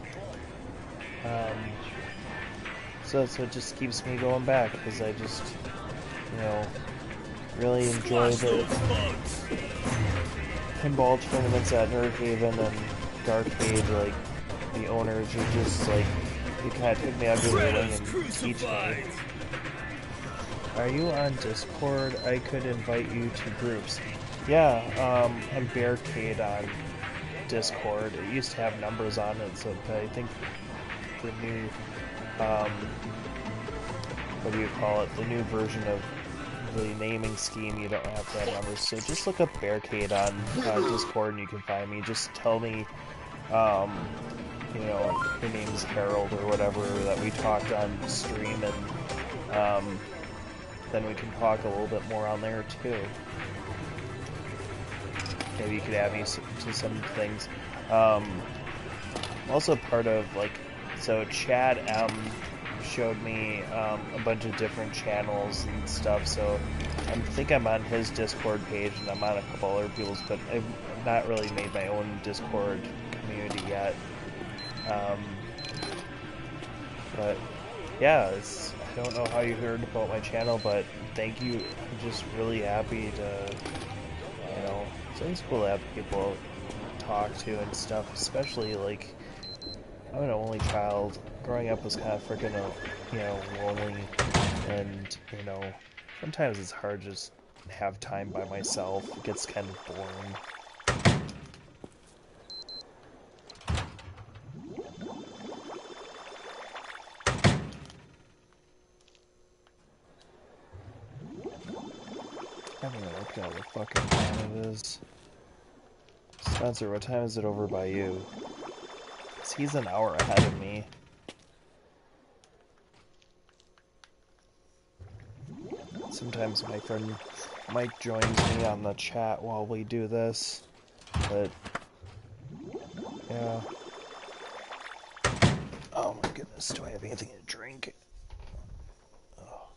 So that's what just keeps me going back, because I just, you know, really enjoy the pinball tournaments at Nerdhaven and Darkade. Like, the owners are just like, they kind of take me under their wing and teach me. Are you on Discord? I could invite you to groups. Yeah, I'm Barkade on Discord. It used to have numbers on it, so I think the new, what do you call it? The new version of the naming scheme, you don't have to have numbers. So just look up Barkade on Discord and you can find me. Just tell me, you know, your name's Harold or whatever, that we talked on stream, and then we can talk a little bit more on there too. Maybe you could add me to some things. I'm also part of, like, so Chad M showed me a bunch of different channels and stuff, so I think I'm on his Discord page and I'm on a couple other people's, but I've not really made my own Discord community yet. But yeah, I don't know how you heard about my channel, but thank you. I'm just really happy to, you know, it's always cool to have people talk to and stuff, especially, like, I'm an only child. Growing up was kind of freaking, you know, lonely, and, you know, sometimes it's hard to just have time by myself. It gets kind of boring. I haven't even looked at what fucking time it is. Spencer, what time is it over by you? 'Cause he's an hour ahead of me. Sometimes my friend Mike joins me on the chat while we do this, but yeah. Oh my goodness, do I have anything to drink? Oh.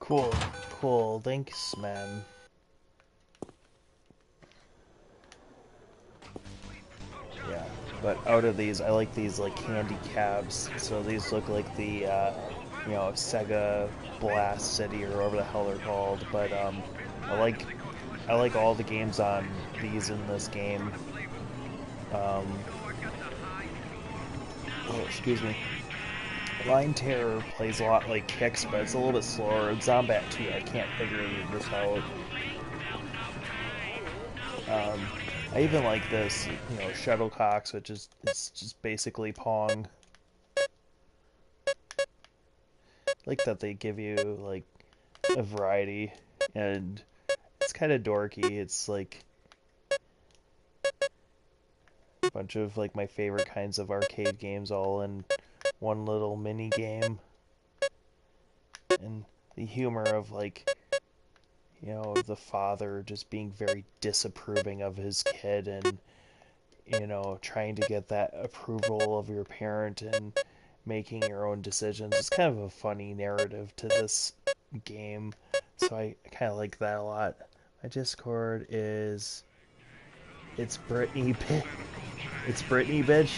Cool, cool, thanks, man. Yeah, but out of these, I like these, like, candy cabs. So these look like the, you know, Sega Blast City or whatever the hell they're called. But I like all the games on these in this game. Oh, excuse me. Line Terror plays a lot like Kicks, but it's a little bit slower. Zombat 2, I can't figure this out. I even like this, you know, Shuttlecocks, which is, it's just basically Pong. Like that they give you, like, a variety, and it's kind of dorky. It's like a bunch of, like, my favorite kinds of arcade games all in one little mini game, and the humor of, like, you know, the father just being very disapproving of his kid, and, you know, trying to get that approval of your parent and making your own decisions. It's kind of a funny narrative to this game, so I kind of like that a lot. My Discord is, it's Brittany, it's Brittany, bitch.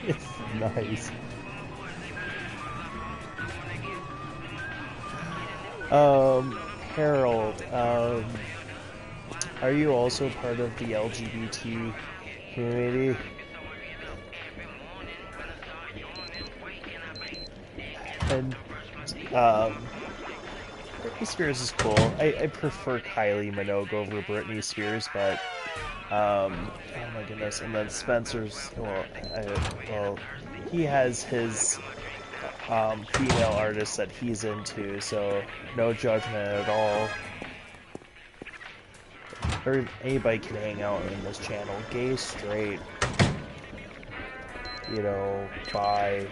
It's nice. Harold, are you also part of the LGBT community? And, Britney Spears is cool. I prefer Kylie Minogue over Britney Spears, but, oh my goodness, and then Spencer's, well, he has his female artists that he's into, so no judgment at all. Anybody can hang out in this channel, gay, straight, you know, bi,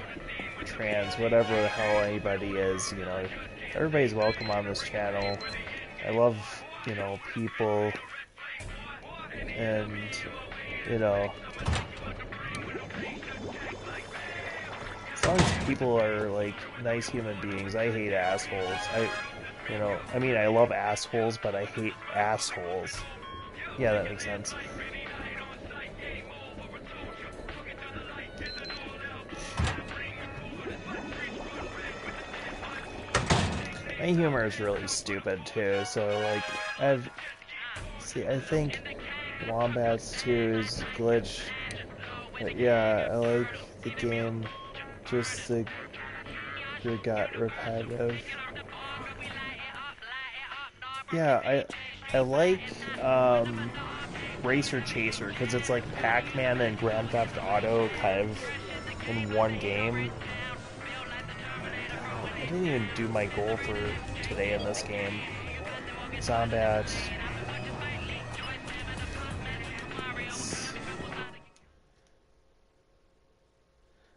trans, whatever the hell anybody is, you know, everybody's welcome on this channel. I love, you know, people, and, you know, as long as people are, like, nice human beings. I hate assholes. I mean, I love assholes, but I hate assholes. Yeah, that makes sense. My humor is really stupid, too, so, like, I think Wombats 2 is glitch, but yeah, I like the game, just it got repetitive. Yeah, I like, Racer Chaser, because it's like Pac-Man and Grand Theft Auto kind of in one game. I didn't even do my goal for today in this game. Zombat.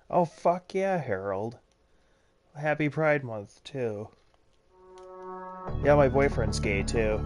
Oh, fuck yeah, Harold. Happy Pride Month, too. Yeah, my boyfriend's gay, too.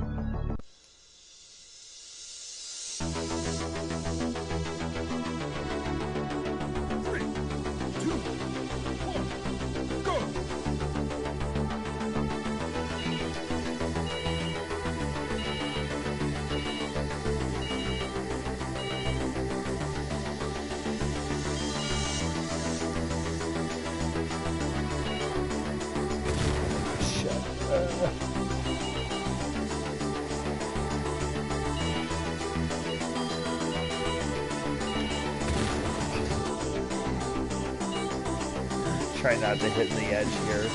Try not to hit the edge here.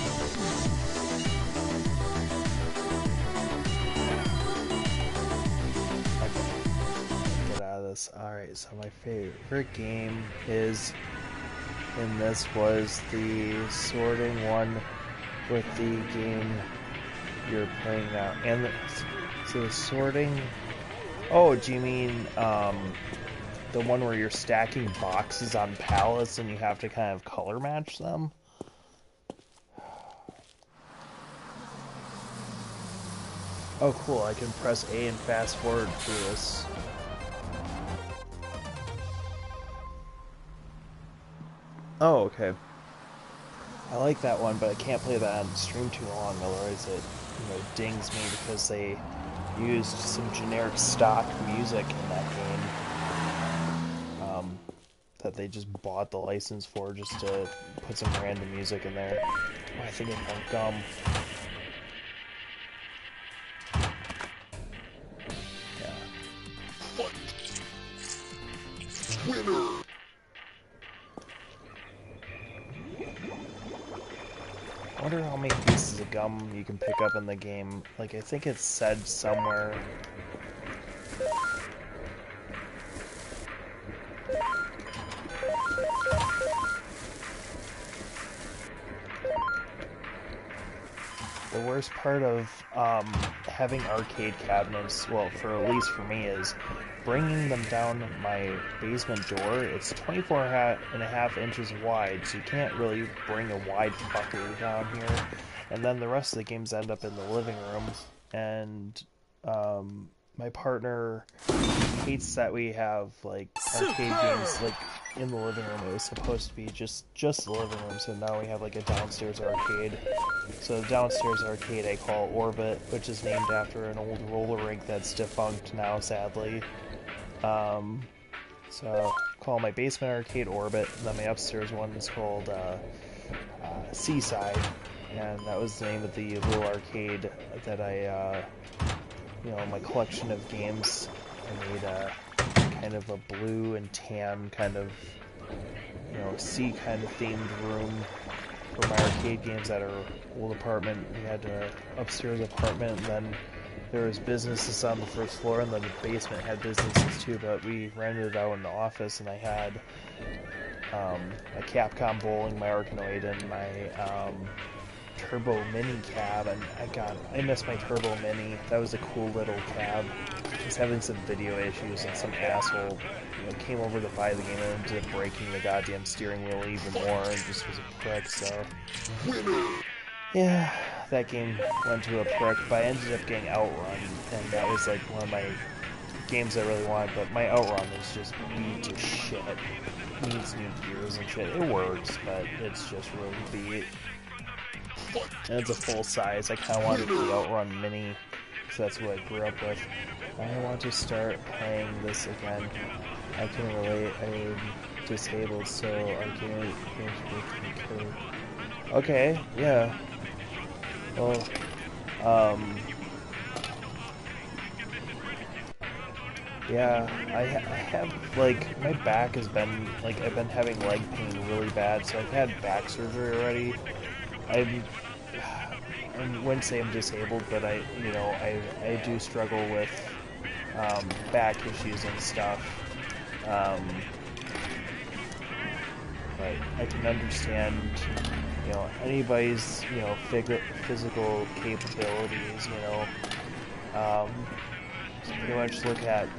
Okay. Get out of this. Alright, so my favorite game is, and this was the sorting one with the game you're playing now. And so the sorting... Oh, do you mean, the one where you're stacking boxes on pallets and you have to kind of color match them? Oh cool, I can press A and fast forward through this. Oh, okay. I like that one, but I can't play that on stream too long, otherwise it, you know, dings me because they used some generic stock music in that game. That they just bought the license for just to put some random music in there. Oh, I think I found gum. Winner! I wonder how many pieces of gum you can pick up in the game. Like, I think it's said somewhere. The worst part of having arcade cabinets, well, for at least for me, is bringing them down my basement door. It's 24.5 inches wide, so you can't really bring a wide fucker down here. And then the rest of the games end up in the living room. And my partner hates that we have like arcade games like in the living room. It was supposed to be just the living room, so now we have like a downstairs arcade. So the downstairs arcade I call Orbit, which is named after an old roller rink that's defunct now, sadly. So I call my basement arcade Orbit, and then my upstairs one is called Seaside, and that was the name of the little arcade that I, you know, my collection of games. I made a kind of a blue and tan kind of, you know, sea kind of themed room for my arcade games at our old apartment. We had an upstairs apartment, and then there was businesses on the first floor, and then the basement had businesses too, but we rented it out an office, and I had my Capcom bowling, my Barkanoid, and my Turbo Mini cab, and I miss my Turbo Mini. That was a cool little cab. I was having some video issues, and some asshole came over to buy the game and ended up breaking the goddamn steering wheel even more, and just was a prick, so... Yeah, that game went to a prick, but I ended up getting Outrun, and that was like one of my games I really wanted, but my Outrun is just beat to shit. Needs new gears and shit. It works, but it's just really beat. And it's a full size. I kind of wanted the Outrun Mini, because that's what I grew up with. I want to start playing this again. I can relate. I'm disabled, so I can't code. Okay, yeah. Well, yeah, I have, like, my back has been, like, I've been having leg pain really bad, so I've had back surgery already. I wouldn't say I'm disabled, but I do struggle with, back issues and stuff. But I can understand, anybody's, physical capabilities, just pretty much look at,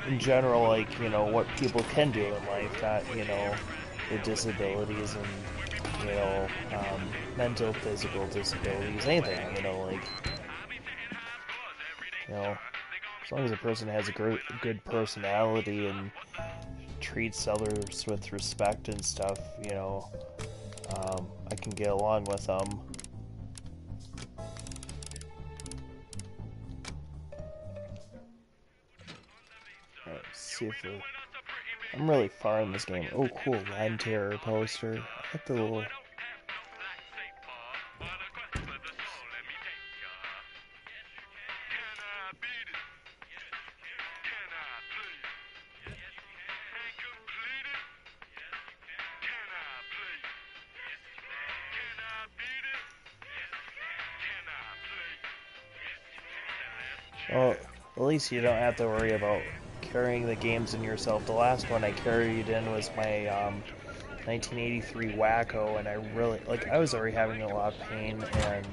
in general, like, what people can do in life, not, their disabilities and, mental, physical disabilities, anything, as long as a person has a good personality and treats others with respect and stuff, I can get along with them. Alright, see if I'm really far in this game. Oh, cool, Land Terror poster. I like the little... Well, at least you don't have to worry about carrying the games in yourself. The last one I carried in was my 1983 Wacko, and I really, I was already having a lot of pain, and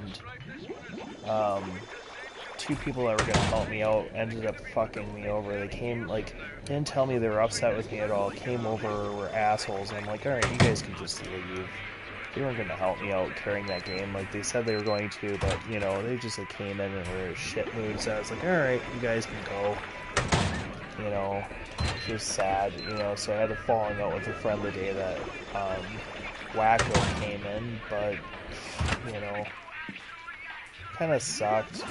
two people that were going to help me out ended up fucking me over. They came, didn't tell me they were upset with me at all, came over, were assholes, and I'm like, alright, you guys can just leave. They weren't going to help me out carrying that game. They said they were going to, but, they just, came in and were in a shit mood, so I was like, alright, you guys can go. It was sad, so I had a falling out with a friend the day that, Wacko came in, but, kinda sucked,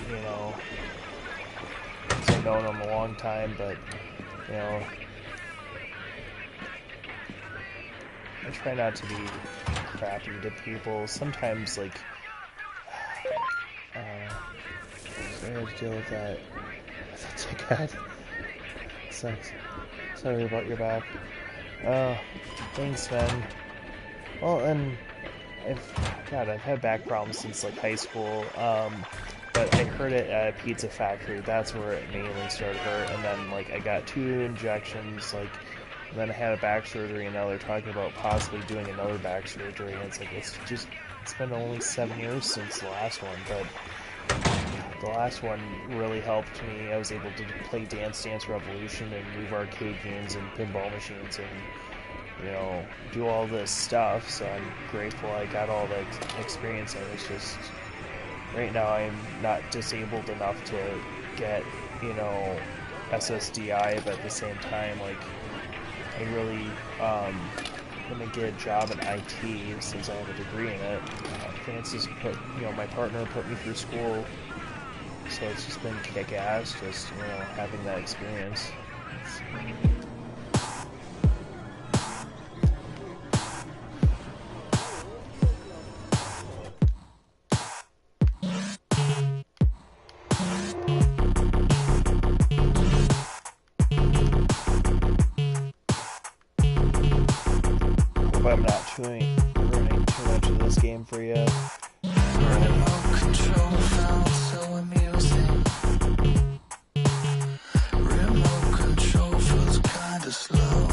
I've known him a long time, but, I try not to be crappy to people. Sometimes, so I had to deal with that. That's so bad. Sucks. Sorry about your back. Oh, thanks, man. Well, and I've had back problems since high school. But I heard it at a pizza factory. That's where it mainly started hurt. And then I got 2 injections. And then I had a back surgery, and now they're talking about possibly doing another back surgery. And it's been only 7 years since the last one, but the last one really helped me. I was able to play Dance Dance Revolution and move arcade games and pinball machines and, do all this stuff. So I'm grateful I got all that experience, and it's just, right now I'm not disabled enough to get, SSDI, but at the same time, I really, gonna get a job in IT since I have a degree in it. Francis my partner put me through school, so it's just been kick-ass, just, having that experience. I'm not ruining too much of this game for you. Remote control felt so amusing. Remote control feels kinda slow.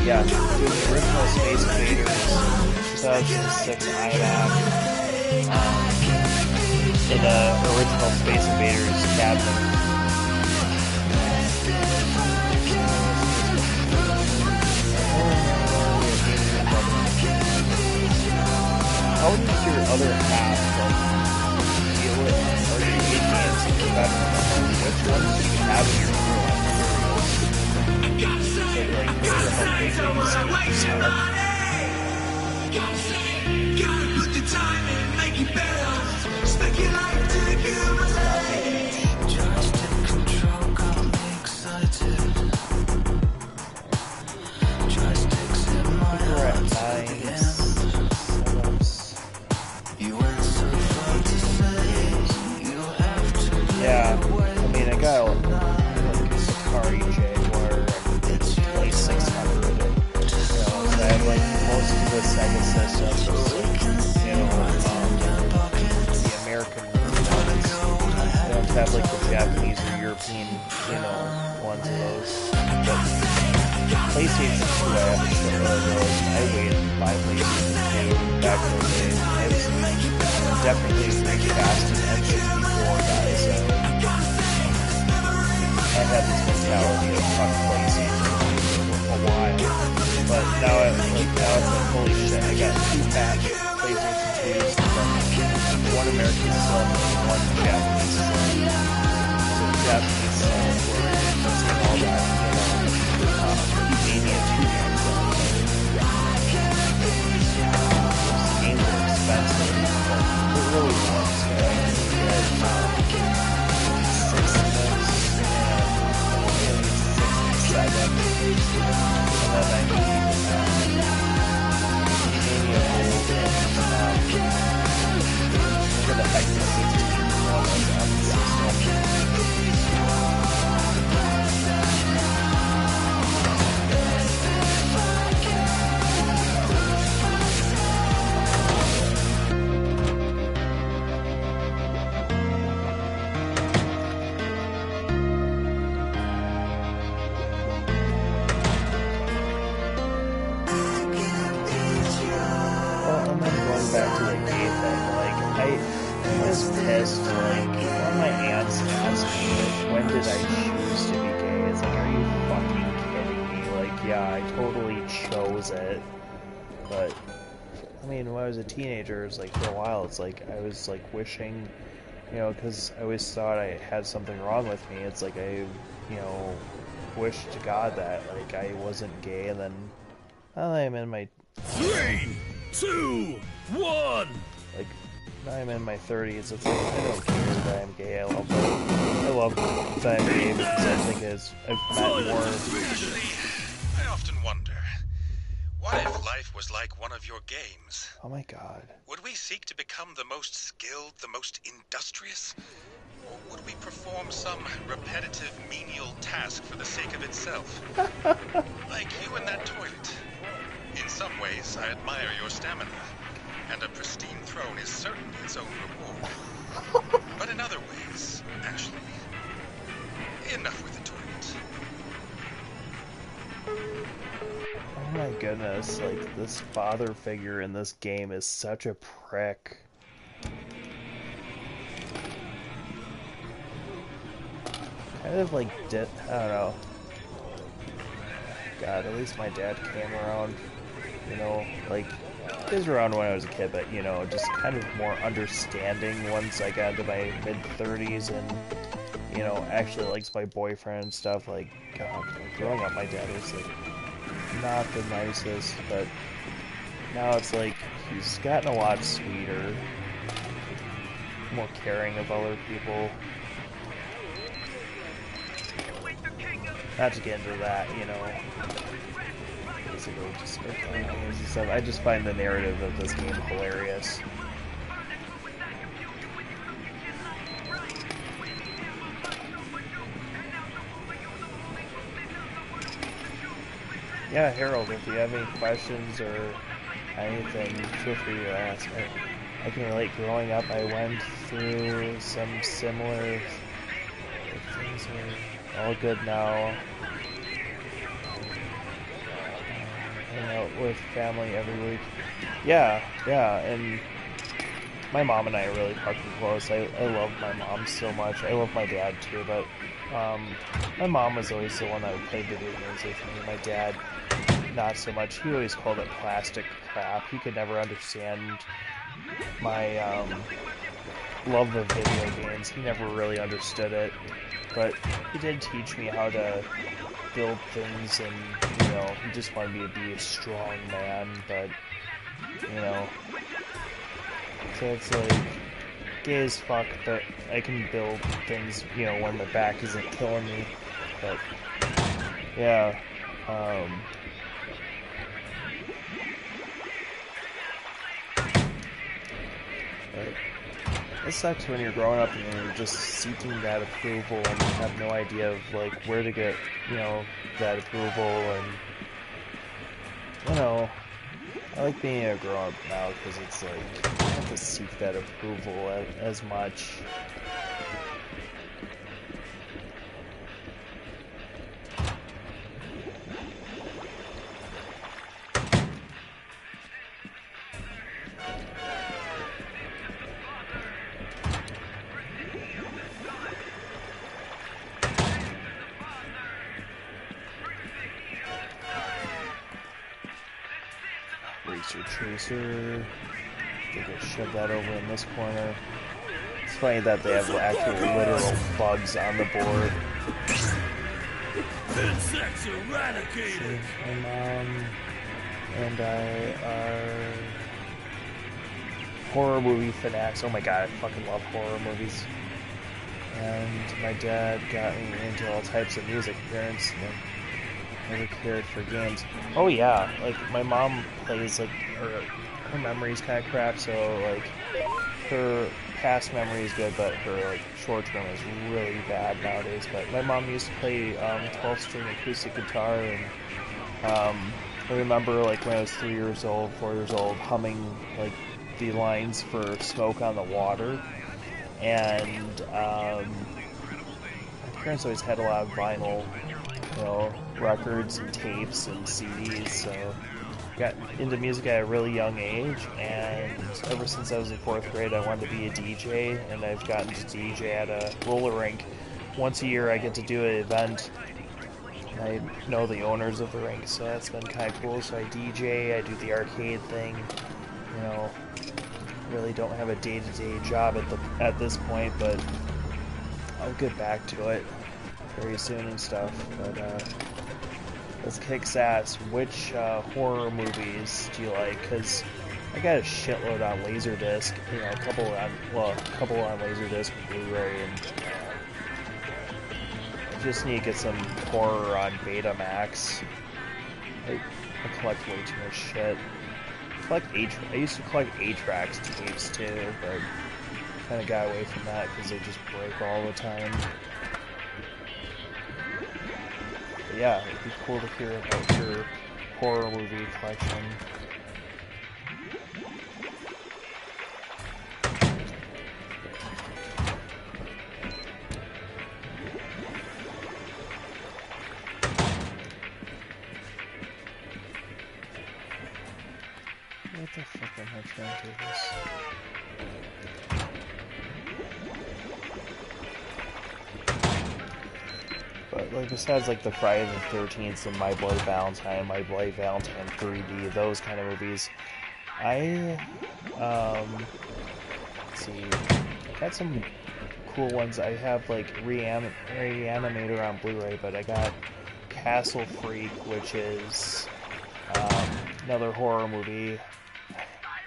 Yeah, dude, the original Space Invaders, 2006 iMac, for the original Space Invaders cabinet. How does your other half deal with arcade games and professional? Which ones do you have in your room? Gotta put the time in, make it better. Spec your life to the human. Joystick control got me excited. Joysticks in my heart to the end. You went so far to say you have to. Yeah, I mean, I got like Atari Jaguar and 2600. You know, so I have like most of the Sega systems, like, you know, the American ones. I don't have like the Japanese or European, you know, ones of those. But PlayStation 2, I waited to buy PlayStation 2 back in the day. I was definitely pretty fast in N64 guy, so I had this mentality of fuck PlayStation for a while. But now it's like, holy shit, I got 2 fat PlayStation 2s, one American slim and one Japanese slim. So the Japanese slim were missing all that, you know, Canadian 2 games. Those games are expensive, but it really was. I get 6 of those, and 6 and 7. And then I need Canadian Gold and whatever the heck the 16 one was on the system. Back to the gay thing, like, I was pissed, like, one of my aunts asked me, when did I choose to be gay? It's like, are you fucking kidding me? Like, yeah, I totally chose it, but, I mean, when I was a teenager, it was like, for a while, it's like, I was, like, wishing, you know, because I always thought I had something wrong with me, it's like, I, you know, wished to God that, like, I wasn't gay, and then, I'm in my... 3, 2, 1! Like, now I'm in my 30s, it's like, I don't care that I'm gay, I love that I'm gay because I think I've met more... I often wonder, what if life was like one of your games? Oh my god. Would we seek to become the most skilled, the most industrious? Or would we perform some repetitive, menial task for the sake of itself? Like you in that toilet. In some ways, I admire your stamina, and a pristine throne is certainly its own reward. But in other ways, actually, enough with the toilet. Oh my goodness, like, this father figure in this game is such a prick. Kind of like, I don't know. God, at least my dad came around. You know, like, he was around when I was a kid, but, you know, just kind of more understanding once I got into my mid-30s and, you know, actually likes my boyfriend and stuff. Like, God, like, growing up, my dad was, like, not the nicest, but now it's like, he's gotten a lot sweeter, more caring of other people. Not to get into that, you know. Basically, just games and stuff. I just find the narrative of this game hilarious. Yeah, Harold, if you have any questions or anything, feel free to ask. I can relate. Growing up, I went through some similar things. Are all good now. with family every week. Yeah, and my mom and I are really fucking close. I love my mom so much. I love my dad too, but my mom was always the one that would play video games with me. My dad, not so much. He always called it plastic crap. He could never understand my love of video games. He never really understood it, but he did teach me how to build things, and he just wanted me to be a strong man. But so it's like gay as fuck, but I can build things when my back isn't killing me. But yeah, it sucks when you're growing up and you're just seeking that approval and you have no idea of like where to get that approval. And I like being a grown up now because it's like you don't have to seek that approval as much. Tracer. They just shove that over in this corner. It's funny that they have actual literal bugs on the board. Insects eradicated. My mom and I are horror movie fanatics. Oh my god, I fucking love horror movies. And my dad got me into all types of music. Parents never cared for games. Oh yeah, like my mom plays like her memory's kind of crap, so like her past memory is good, but her like short term is really bad nowadays. But my mom used to play 12-string acoustic guitar, and I remember like when I was 3 years old, 4 years old, humming like the lines for "Smoke on the Water," and my parents always had a lot of vinyl, records and tapes and CDs, so got into music at a really young age, and ever since I was in 4th grade I wanted to be a DJ, and I've gotten to DJ at a roller rink. Once a year I get to do an event, and I know the owners of the rink, so that's been kind of cool. So I DJ, I do the arcade thing, really don't have a day-to-day job at this point, but I'll get back to it very soon and stuff. But let's kick ass. Which horror movies do you like? Because I got a shitload on Laserdisc. A couple on Laserdisc and Blu-ray, and I just need to get some horror on Betamax. I collect way too much shit. I used to collect 8-tracks tapes too, but kind of got away from that because they just break all the time. But yeah, it'd be cool to hear about your horror movie collection. What the fuck am I trying to do this? But like besides like the Friday the 13th and My Bloody Valentine, My Bloody Valentine 3D, those kind of movies, I let's see, I got some cool ones. I have like Reanimator on Blu-ray, but I got Castle Freak, which is another horror movie.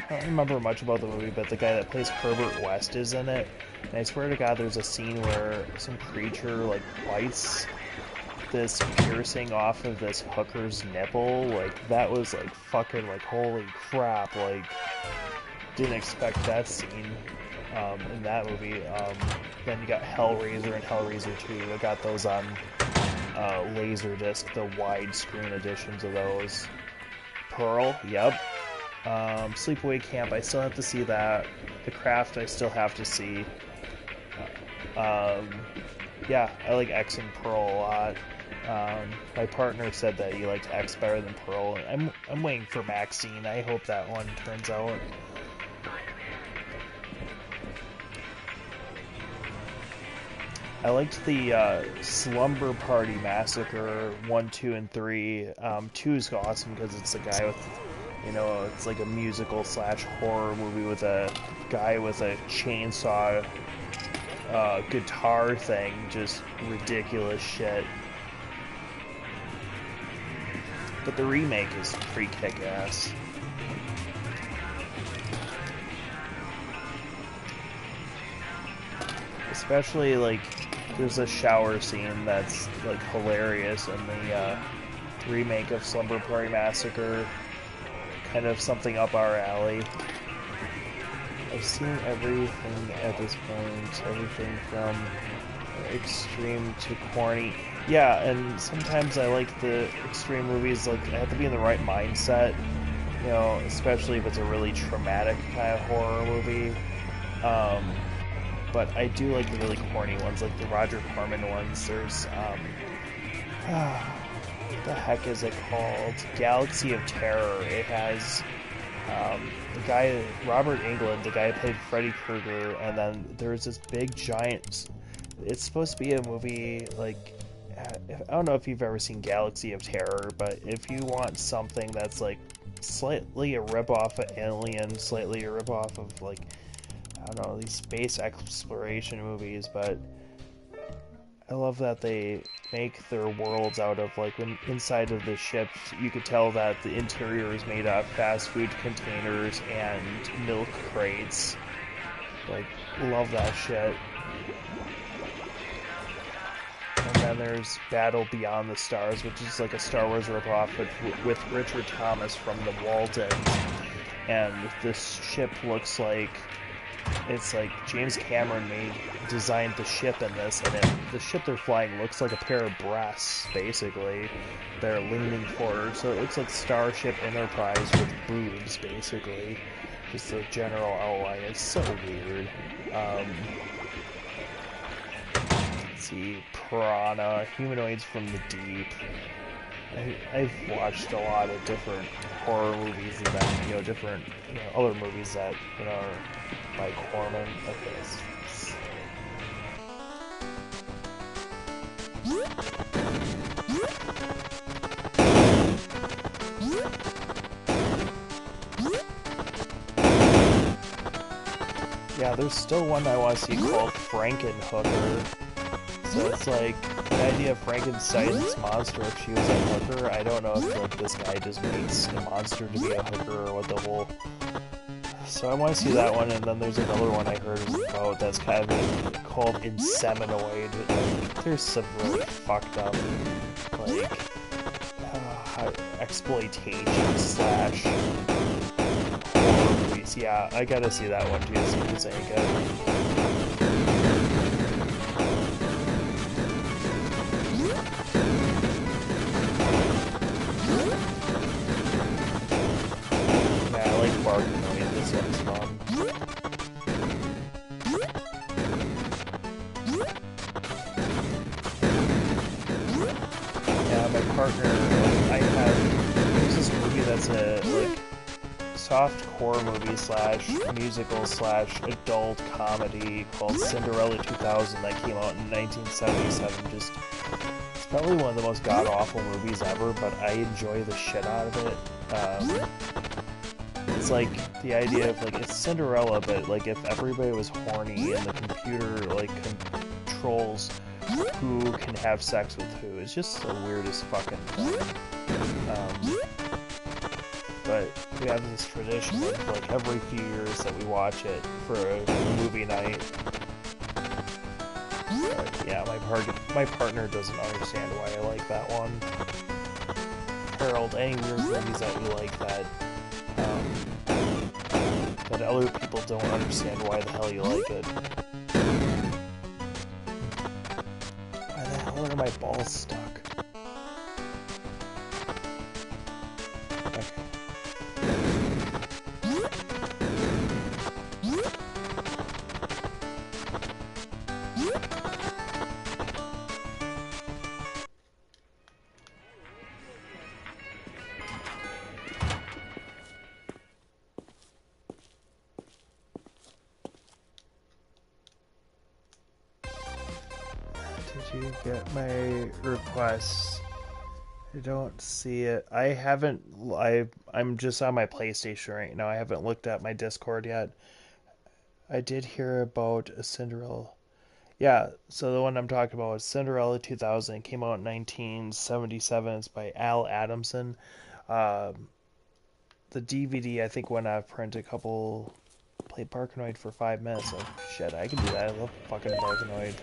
I don't remember much about the movie, but the guy that plays Herbert West is in it. And I swear to God, there's a scene where some creature like bites this piercing off of this hooker's nipple. Like that was like fucking like holy crap. Like didn't expect that scene in that movie. Then you got Hellraiser and Hellraiser 2. I got those on Laserdisc, the widescreen editions of those. Pearl, yep. Sleepaway Camp, I still have to see that. The Craft, I still have to see. Yeah, I like X and Pearl a lot. My partner said that he liked X better than Pearl. I'm waiting for Maxine. I hope that one turns out. I liked the Slumber Party Massacre 1, 2, and 3. 2 is awesome because it's a guy with, you know, it's like a musical slash horror movie with a guy with a chainsaw guitar thing, just ridiculous shit. But the remake is pretty kick-ass. Especially, like, there's a shower scene that's, like, hilarious in the remake of Slumber Party Massacre. Kind of something up our alley. I've seen everything at this point. Everything from extreme to corny. Yeah, and sometimes I like the extreme movies, like, I have to be in the right mindset, you know, especially if it's a really traumatic kind of horror movie. But I do like the really corny ones, like the Roger Corman ones. There's, what the heck is it called? Galaxy of Terror. It has, the guy, Robert Englund, the guy who played Freddy Krueger, and then there's this big giant, it's supposed to be a movie, like, I don't know if you've ever seen Galaxy of Terror, but if you want something that's, like, slightly a ripoff of Alien, slightly a ripoff of, like, I don't know, these space exploration movies, but I love that they make their worlds out of, like, when inside of the ship, you could tell that the interior is made out of fast food containers and milk crates. Like, love that shit. And then there's Battle Beyond the Stars, which is like a Star Wars ripoff, but with Richard Thomas from the Waltons. And this ship looks like, it's like James Cameron designed the ship in this, and the ship they're flying looks like a pair of breasts, basically. They're leaning forward, so it looks like Starship Enterprise with boobs, basically. Just the general outline. It's so weird. Let's see, Piranha, Humanoids from the Deep. I've watched a lot of different horror movies and then, you know, different, you know, other movies that, you know, are by Corman. Okay, yeah, there's still one I want to see called Frankenhooker. So it's like the idea of Frankenstein's monster if she was a hooker. I don't know if like this guy just makes a monster to be a hooker or what the whole. So I want to see that one, and then there's another one I heard about that's kind of called Inseminoid. Like, there's some really fucked up like exploitation slash horror movies. Yeah, I gotta see that one too. See if it's any good. Barkanoid, this one's fun. Yeah, my partner, there's this movie that's a, like, soft core movie slash musical slash adult comedy called Cinderella 2000 that came out in 1977. Just, it's probably one of the most god-awful movies ever, but I enjoy the shit out of it. It's like the idea of, like, it's Cinderella, but like if everybody was horny and the computer like controls who can have sex with who. It's just the weirdest fucking thing. But we have this tradition of like every few years that we watch it for a movie night. But yeah, my partner doesn't understand why I like that one. Harold, any weird movies that you like that that other people don't understand why the hell you like it. Why the hell are my balls stuck? Okay. you get my requests? I don't see it. I haven't. I'm just on my PlayStation right now. I haven't looked at my Discord yet. I did hear about a Cinderella. Yeah, so the one I'm talking about is Cinderella 2000. It came out in 1977. It's by Al Adamson. The DVD I think went out of print a couple. Played Barkanoid for 5 minutes. Oh shit, I can do that. I love fucking Barkanoid.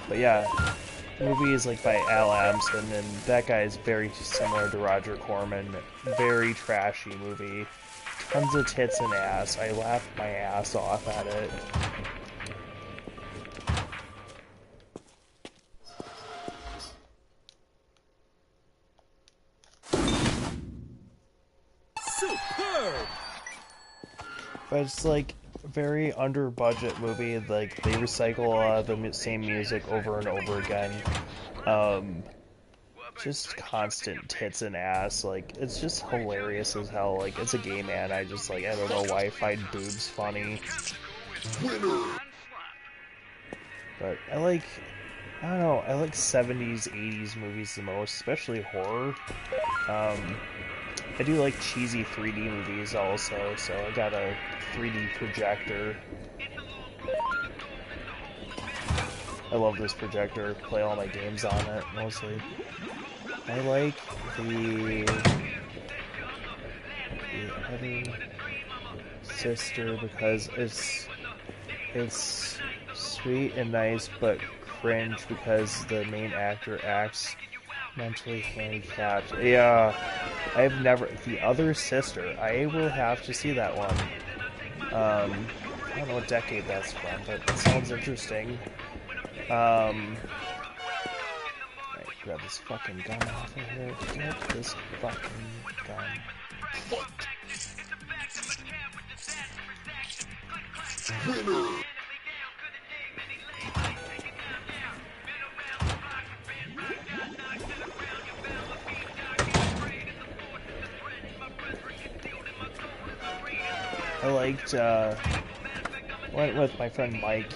But yeah, the movie is like by Al Adamson, and that guy is very similar to Roger Corman. Very trashy movie. Tons of tits and ass. I laughed my ass off at it. Superb! But it's like a very under budget movie. Like they recycle a lot of the same music over and over again. Just constant tits and ass. Like it's just hilarious as hell. Like it's a gay man. I just like I don't know why I find boobs funny. But I don't know, I like 70s, 80s movies the most, especially horror. I do like cheesy 3D movies also, so I got a 3D projector. I love this projector, play all my games on it, mostly. I like the other sister because it's sweet and nice, but cringe because the main actor acts mentally handicapped. Yeah, I've never... The Other Sister, I will have to see that one. I don't know what decade that's from, but it sounds interesting. Alright, grab this fucking gun off of here. Get this fucking gun. I liked, went with my friend Mike.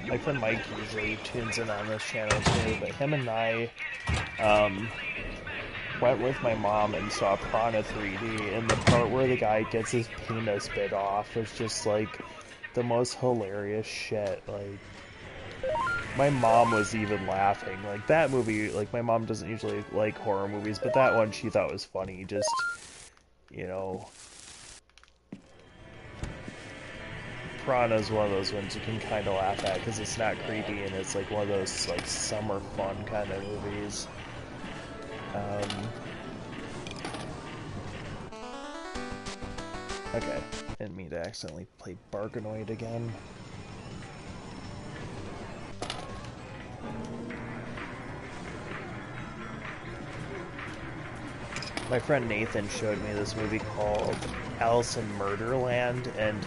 My friend Mike usually tunes in on this channel too, but him and I, went with my mom and saw Piranha 3D, and the part where the guy gets his penis bit off was just, like, the most hilarious shit. Like, my mom was even laughing. Like, that movie, like, my mom doesn't usually like horror movies, but that one she thought was funny. Just, you know... Piranha's one of those ones you can kind of laugh at because it's not creepy and it's like one of those like summer fun kind of movies. Okay, didn't mean to accidentally play Barkanoid again. My friend Nathan showed me this movie called Alice in Murderland, and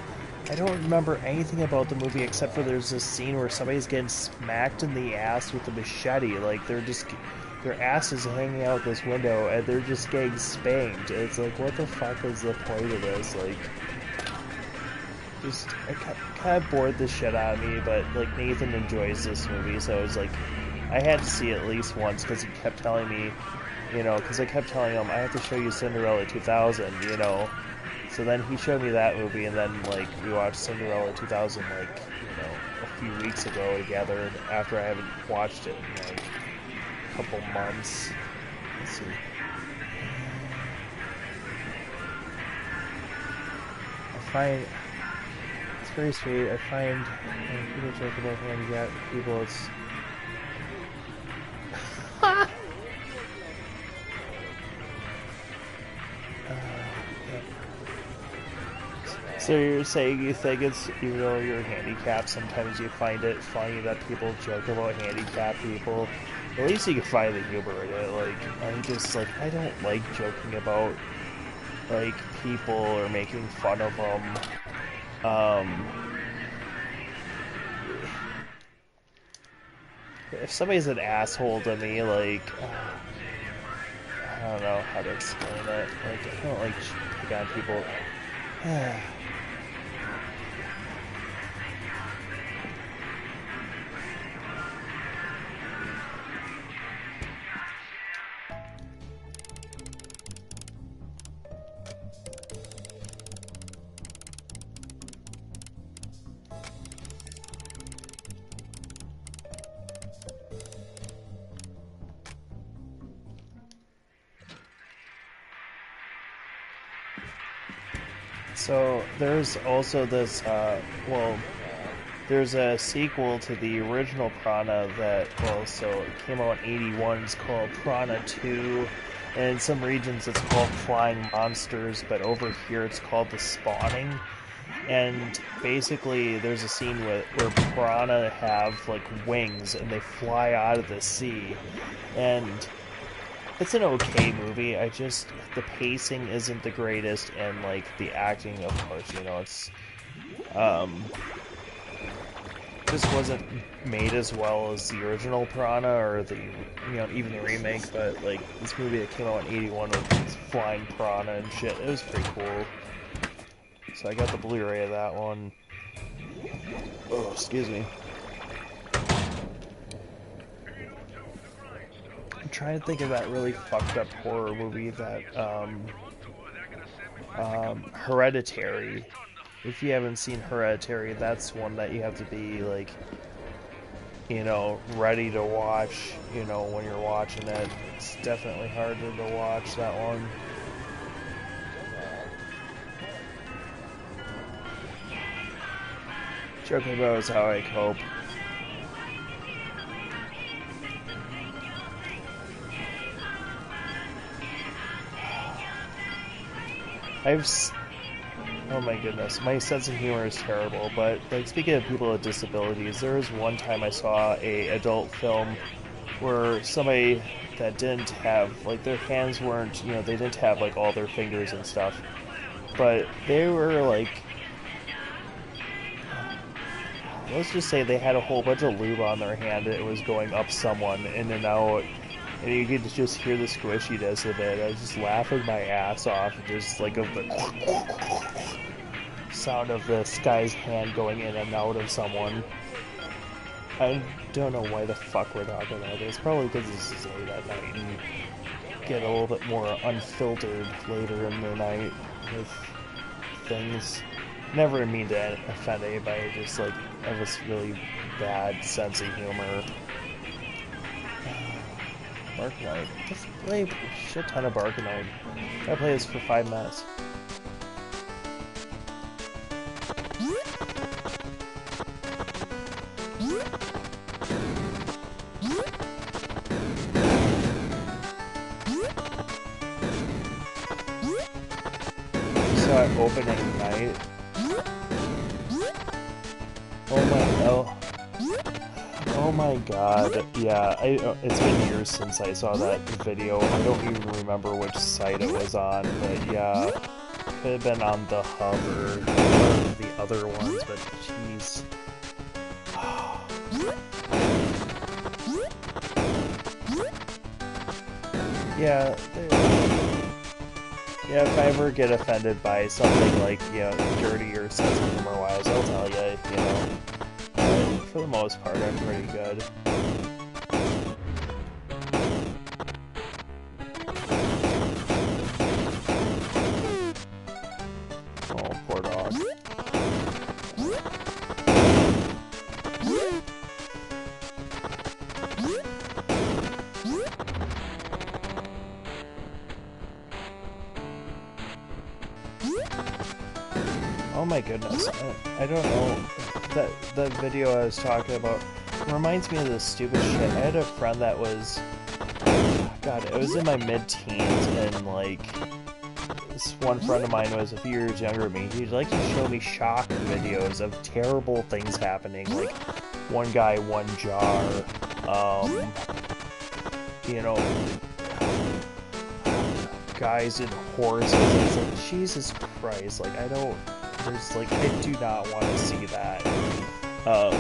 I don't remember anything about the movie except for there's this scene where somebody's getting smacked in the ass with a machete. Like, they're just... Their ass is hanging out this window, and they're just getting spanked. It's like, what the fuck is the point of this? Like... Just... It kind of bored the shit out of me, but, like, Nathan enjoys this movie, so it was like... I had to see it at least once, because he kept telling me... You know, because I kept telling him, I have to show you Cinderella 2000, you know... So then he showed me that movie, and then, like, we watched Cinderella 2000, like, you know, a few weeks ago together, after I haven't watched it in, like, a couple months. Let's see. I find... It's very sweet. I find... When people joke about handicapped people, it's... So you're saying you think it's, even though you're handicapped, sometimes you find it funny that people joke about handicapped people. At least you can find the humor in it. Like, I'm just like, I don't like joking about, like, people or making fun of them. If somebody's an asshole to me, like, I don't know how to explain it. Like, I don't like pick on people. So there's also this, there's a sequel to the original Piranha that, so it came out in 81, it's called Piranha 2, and in some regions it's called Flying Monsters, but over here it's called The Spawning, and basically there's a scene where piranha have, like, wings, and they fly out of the sea, and it's an okay movie. The pacing isn't the greatest, and, like, the acting, of course, it's, just wasn't made as well as the original Piranha, or the, even the remake, but, like, this movie that came out in 81 with this flying piranha and shit, it was pretty cool. So I got the Blu-ray of that one. Oh, excuse me. I'm trying to think of that really fucked up horror movie that, Hereditary. If you haven't seen Hereditary, that's one that you have to be, like, ready to watch, when you're watching it. It's definitely harder to watch, that one. Chocobo is how I cope. Oh my goodness, my sense of humor is terrible, but, like, speaking of people with disabilities, there was one time I saw a adult film where somebody that didn't have, like, their hands weren't, they didn't have, like, all their fingers and stuff, but they were, like, let's just say they had a whole bunch of lube on their hand and it was going up someone, in and out, and you could just hear the squishiness of it. I was just laughing my ass off, just, like, of the sound of this guy's hand going in and out of someone. I don't know why the fuck we're talking about this. Probably because this is late at night and get a little bit more unfiltered later in the night with things. Never mean to offend anybody, just, like, I have this really bad sense of humor. Barkanoid. Just play a shit ton of Barkanoid. I play this for 5 minutes. So opening night. Oh my god, yeah, it's been years since I saw that video. I don't even remember which site it was on, but yeah, could have been on the Hub or the other ones, but jeez. Yeah, if I ever get offended by something like, dirty or sense of humor-wise, I'll tell you, But for the most part, I'm pretty good. Oh, poor dog. Oh my goodness, I don't know, that video I was talking about reminds me of this stupid shit. I had a friend that was, God, it was in my mid-teens, and, like, this one friend of mine was a few years younger than me. He'd like to show me shock videos of terrible things happening, like, one guy, one jar, guys and horses. It's like, Jesus Christ, like, I do not want to see that. So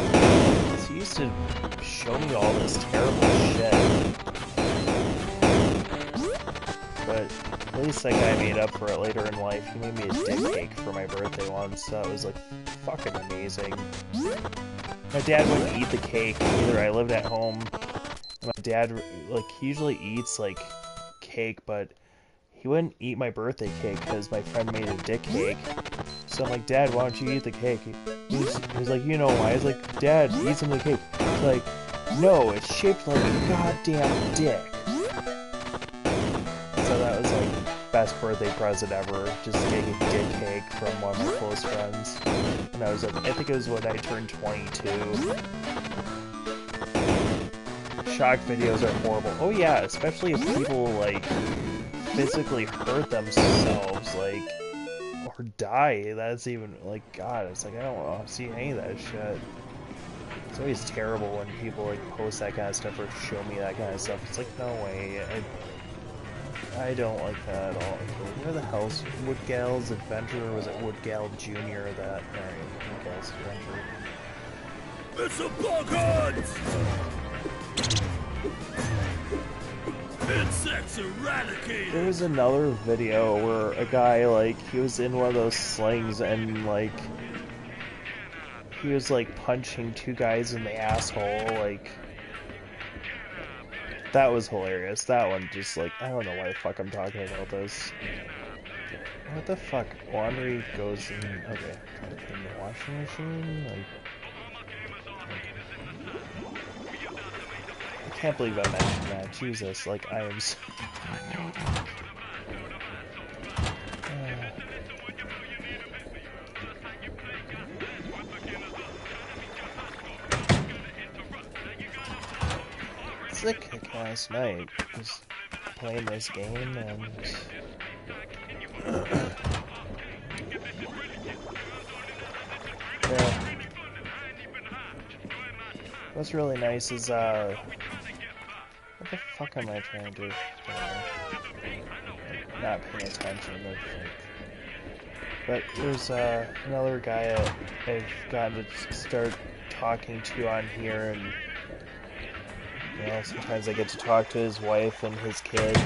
he used to show me all this terrible shit. But at least that guy made up for it later in life. He made me a dick cake for my birthday once. That was, like, fucking amazing. My dad wouldn't eat the cake either. I lived at home. My dad, like, he usually eats, like, cake, but he wouldn't eat my birthday cake because my friend made a dick cake. So I'm like, Dad, why don't you eat the cake? He's like, you know why? I was like, Dad, eat some of the cake. He's like, no, it's shaped like a goddamn dick. So that was, like, best birthday present ever. Just getting a dick cake from one of my close friends. And I think it was when I turned 22. Shock videos are horrible. Oh yeah, especially if people, like, physically hurt themselves, like, or die. That's even, like, God, it's like, I don't want to see any of that shit. It's always terrible when people, like, post that kind of stuff or show me that kind of stuff. It's like, no way. I don't like that at all. Okay, where the hell's Woodgal's Adventure, or was it Woodgal Jr. that... Alright, Woodgal's Adventure. It's a Barkanoid! Insects eradicated! There was another video where a guy, like, he was in one of those slings and, like, he was, like, punching two guys in the asshole, like... That was hilarious. That one just, like, I don't know why the fuck I'm talking about this. What the fuck? Laundry goes in... Okay. In the washing machine? Like... I can't believe I mentioned that. Jesus, like, I am so... It's a kick-ass night. Just playing this game and... yeah. What's really nice is, what the fuck am I trying to do? Not paying attention, but there's, another guy I've gotten to start talking to on here, and you know, sometimes I get to talk to his wife and his kid,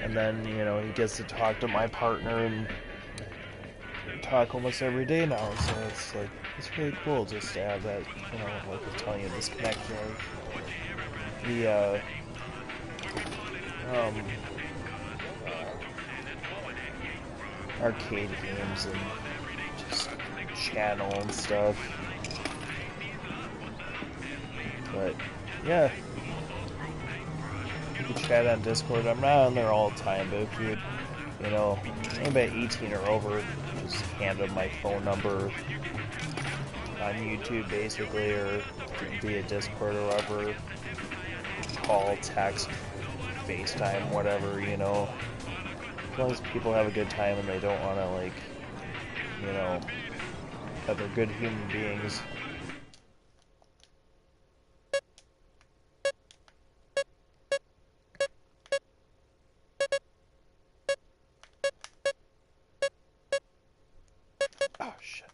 and then, you know, he gets to talk to my partner and talk almost every day now, so it's like, it's really cool just to have that, you know, like I'm telling you, this connection of the, arcade games and just channel and stuff. But, yeah. You can chat on Discord. I'm not on there all the time, but if you know, anybody 18 or over, just hand them my phone number on YouTube, basically, or via Discord or whatever. Call, text, FaceTime, whatever, you know. As long as people have a good time and they don't want to, like, you know, that they're good human beings. Oh, shit.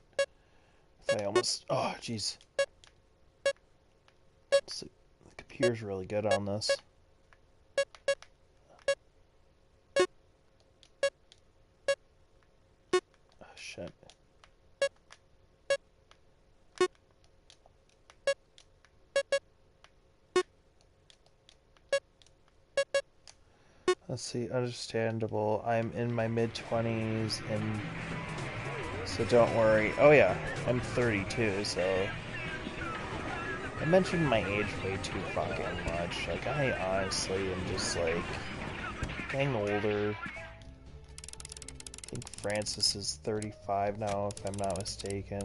I almost... Oh, jeez. The computer's really good on this. Oh, shit. Let's see, understandable. I'm in my mid-20s, and so don't worry. Oh yeah, I'm 32, so I mentioned my age way too fucking much. Like, I honestly am just, like, getting older. I think Francis is 35 now, if I'm not mistaken.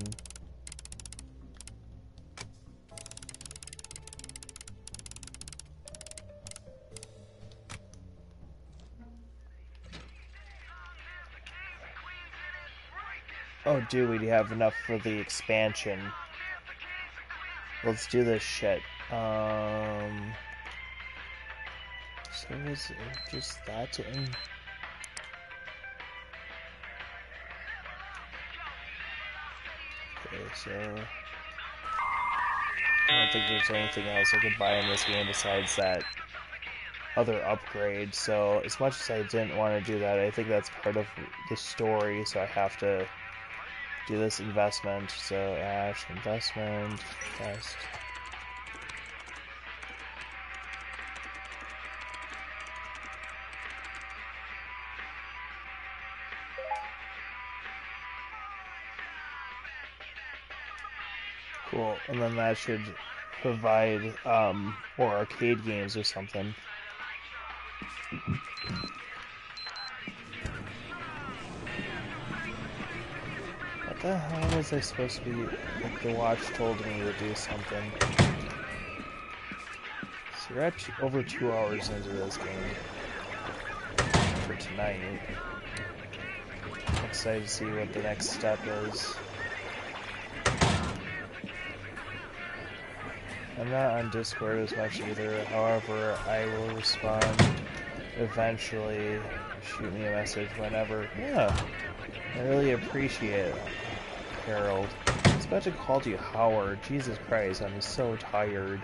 Oh, do we have enough for the expansion? Let's do this shit. So is it just that in? Okay, so I don't think there's anything else I could buy in this game besides that other upgrade. So as much as I didn't want to do that, I think that's part of the story, so I have to do this investment. So Ash, investment, test. Cool, and then that should provide more arcade games or something. the hell was I supposed to be? Like, the watch told me to do something. So we're at over 2 hours into this game for tonight. I'm excited to see what the next step is. I'm not on Discord as much either, however, I will respond eventually. Shoot me a message whenever. Yeah, I really appreciate it, Harold. I was about to call you Howard. Jesus Christ, I'm so tired.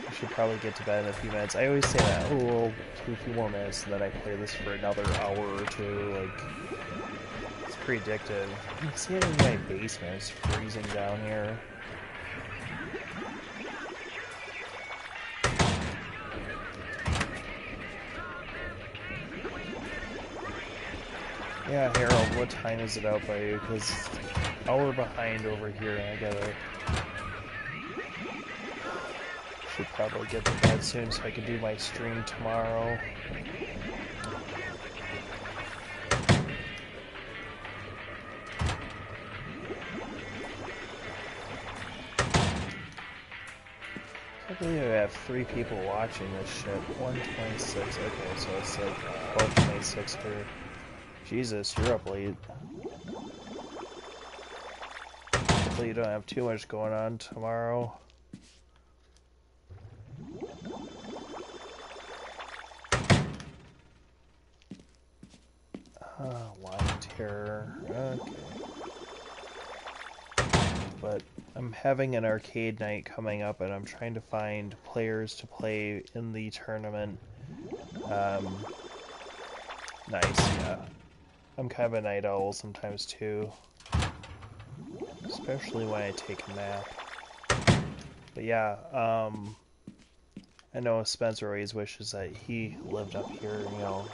I should probably get to bed in a few minutes. I always say that, oh, well, 2 more minutes, and then I play this for another hour or two. Like, it's pretty addictive. You can see it in my basement. It's freezing down here. Yeah, Harold, what time is it out by you? Because hour behind over here, and I gotta... Should probably get to bed soon so I can do my stream tomorrow. I believe I have 3 people watching this shit. 126, okay, so it's like 12:26 for... Jesus, you're up late. Hopefully you don't have too much going on tomorrow. Line terror. Okay. But I'm having an arcade night coming up and I'm trying to find players to play in the tournament. Nice, yeah. I'm kind of a night owl sometimes too. Especially when I take a nap. But yeah, I know Spencer always wishes that he lived up here, you know,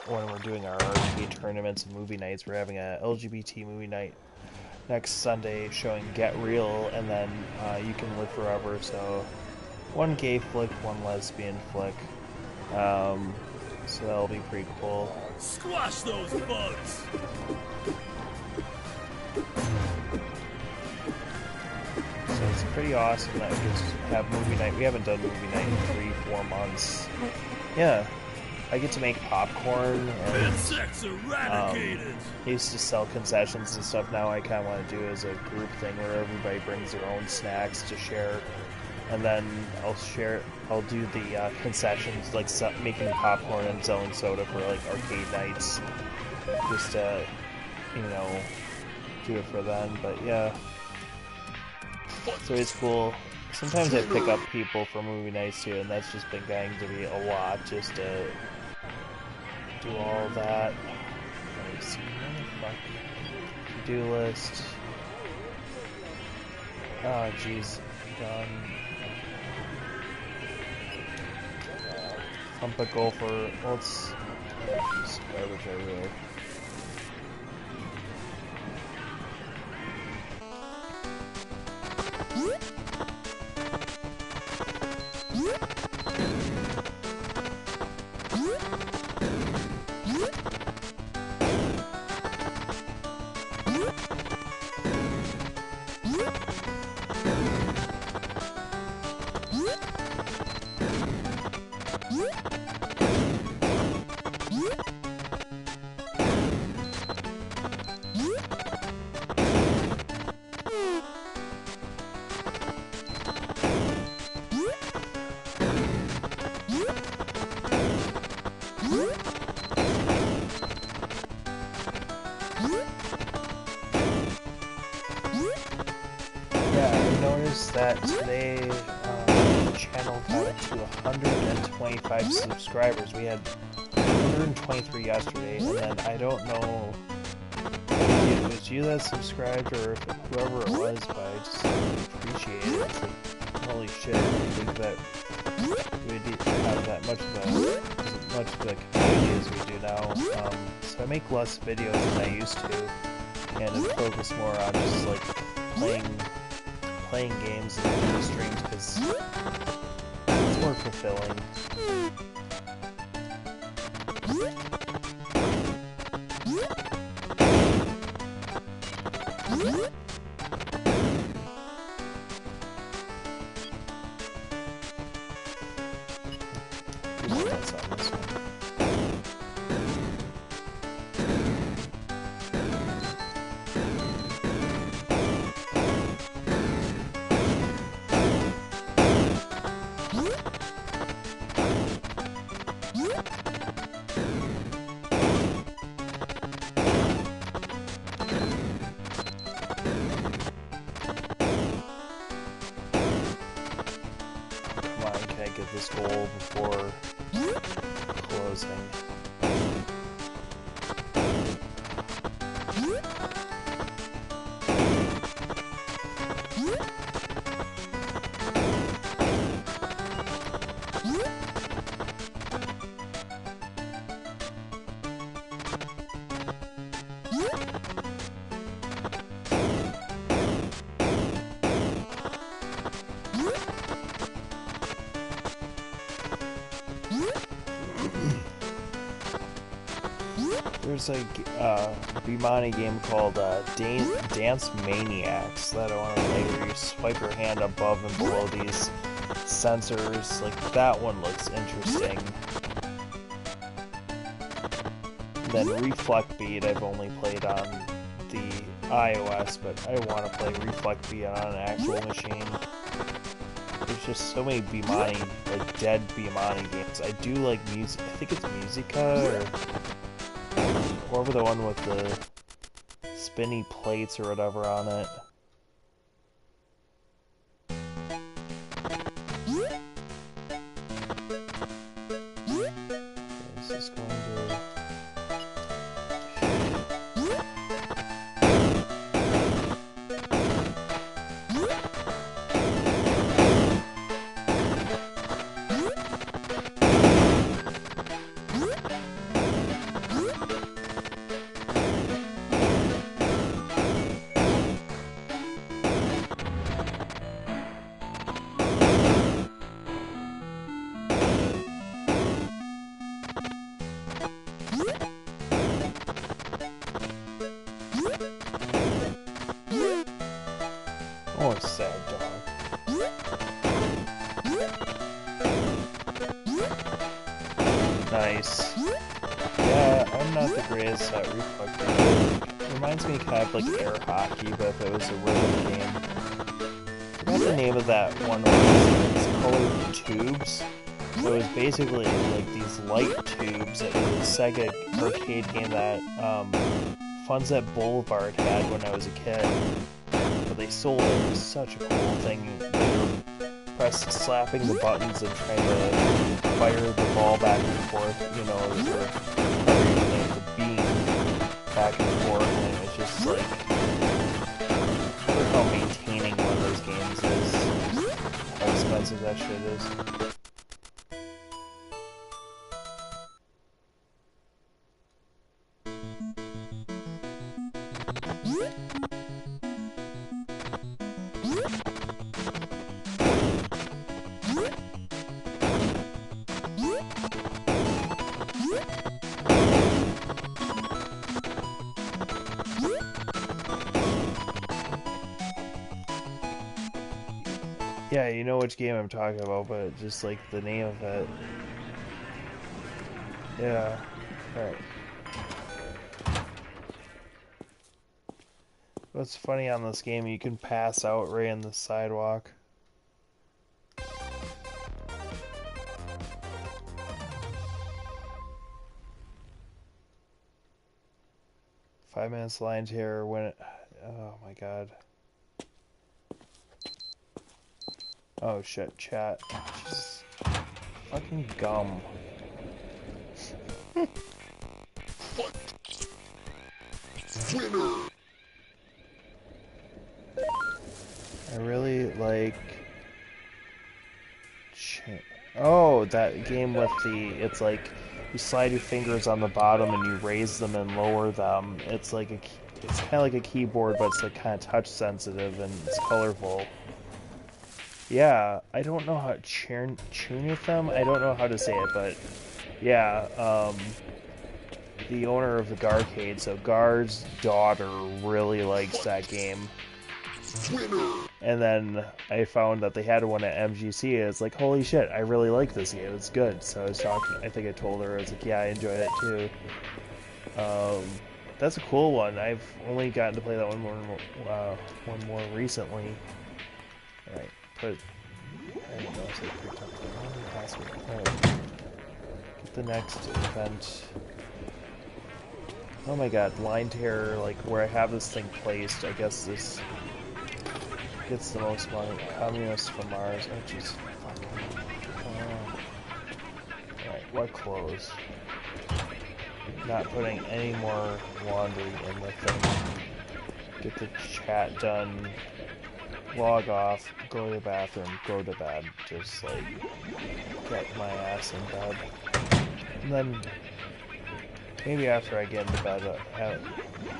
when we're doing our arcade tournaments and movie nights. We're having a LGBT movie night next Sunday showing Get Real, and then You Can Live Forever, so 1 gay flick, 1 lesbian flick. So that'll be pretty cool. Squash those bugs! So it's pretty awesome that we just have movie night. We haven't done movie night in 3-4 months. Yeah, I get to make popcorn. And, Insects eradicated! I used to sell concessions and stuff. Now I kind of want to do it as a group thing where everybody brings their own snacks to share. And then I'll do the concessions, like making popcorn and selling soda for like arcade nights. Just to, you know, do it for them. But yeah, so it's cool. Sometimes I pick up people for movie nights too, and that's just been getting to be a lot just to do all that. Let's see, to-do list. Oh jeez, done. Pump a gopher. Well, it's just garbage everywhere. That today the channel got to 125 subscribers. We had 123 yesterday, and then I don't know if it was you that subscribed or if whoever it was, but I just appreciate it. It's like, holy shit, I didn't think that we'd have that much of a community as we do now. So I make less videos than I used to, and focus more on just like playing games and doing streams because it's more fulfilling. Come on, can I get this goal before closing? There's a Bimani game called Dance Maniacs that I want to play, where you swipe your hand above and below these sensors. Like, that one looks interesting. Then Reflect Beat I've only played on the iOS, but I want to play Reflect Beat on an actual machine. There's just so many Bimani, like dead Bimani games. I do like music. I think it's Musica or the one with the spinny plates or whatever on it. Is this going to... Oh, sad dog. Nice. Yeah, I'm not the greatest at reflecting. It reminds me kind of like air hockey, but if it was a rhythm game. I forgot the name of that one where it's colored tubes. So it was basically like these light tubes. It was a Sega arcade game that Funset Boulevard had when I was a kid. But they sold it. It was such a cool thing. Slapping the buttons and trying to fire the ball back and forth, you know, or the beam back and forth, and it's just like, I don't know how maintaining one of those games is, how expensive that shit is. Yeah, you know which game I'm talking about, but just like the name of it. Yeah. Alright. What's funny on this game, you can pass out right in the sidewalk. Five minutes lines here when it... Oh my god. Oh shit, chat. Jesus. Fucking gum. I really like... Oh, that game with the... It's like, you slide your fingers on the bottom and you raise them and lower them. It's like a... It's kind of like a keyboard, but it's like kind of touch sensitive and it's colorful. Yeah, I don't know how to tune with them. I don't know how to say it, but yeah, the owner of the Garcade, so Gar's daughter really likes that game. And then I found that they had one at MGC, and it's like, holy shit, I really like this game, it's good. So I was talking, I think I told her, I was like, yeah, I enjoyed it too. That's a cool one. I've only gotten to play that one more recently. Alright. But I don't know if they picked up the password. Alright. the next event. Oh my god, line terror, like where I have this thing placed, I guess this gets the most money. Communists from Mars. Oh jeez. Alright, what clothes? Not putting any more laundry in the thing. Get the chat done. Log off. Go to the bathroom. Go to bed. Just like get my ass in bed. And then maybe after I get into bed, I'll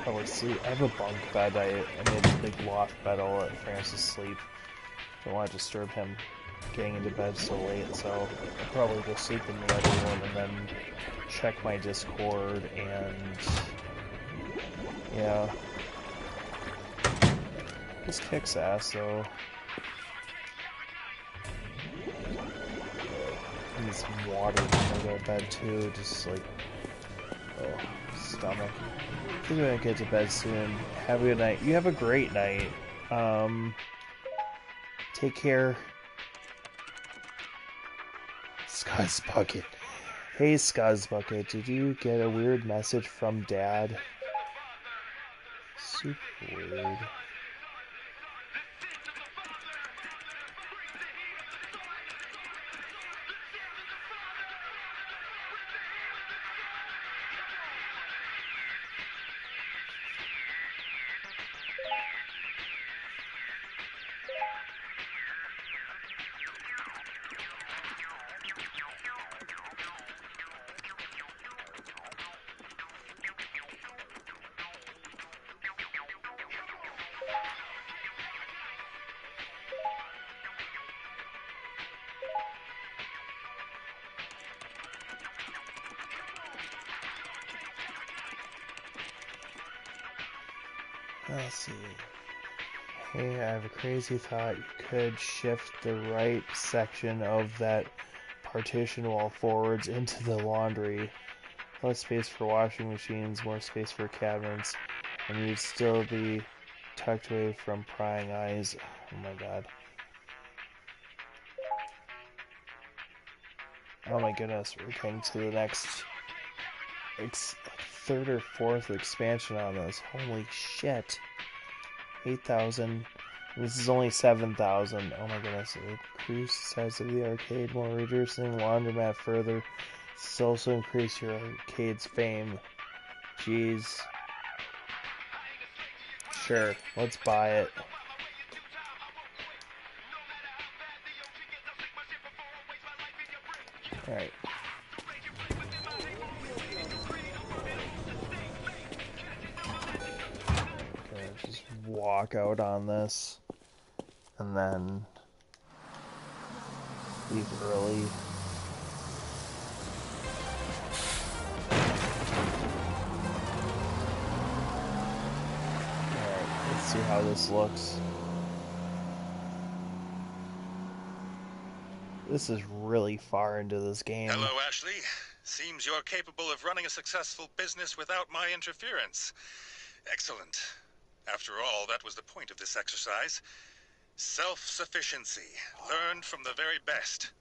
probably sleep. I have a bunk bed. I made a big loft bed. I'll let Francis sleep. Don't want to disturb him getting into bed so late, so I'll probably go sleep in the other room and then check my Discord and yeah. This kicks ass though. Need some water before I go to bed too, just like stomach. I think I'm gonna get to bed soon. Have a good night. You have a great night. Take care. Scuzzbucket. Hey Scuzzbucket, did you get a weird message from Dad? Super weird. Let's see. Hey, I have a crazy thought. You could shift the right section of that partition wall forwards into the laundry. Less space for washing machines, more space for cabinets, and you'd still be tucked away from prying eyes. Oh my god. Oh my goodness, we're getting to the next third or fourth expansion on this. Holy shit. 8,000. This is only 7,000. Oh my goodness. Increase the size of the arcade while reducing laundromat further. This also increase your arcade's fame. Jeez. Sure, let's buy it. Alright. Just walk out on this and then leave early. Alright, let's see how this looks. This is really far into this game. Hello, Ashley. Seems you're capable of running a successful business without my interference. Excellent. After all, that was the point of this exercise. Self-sufficiency, learned from the very best.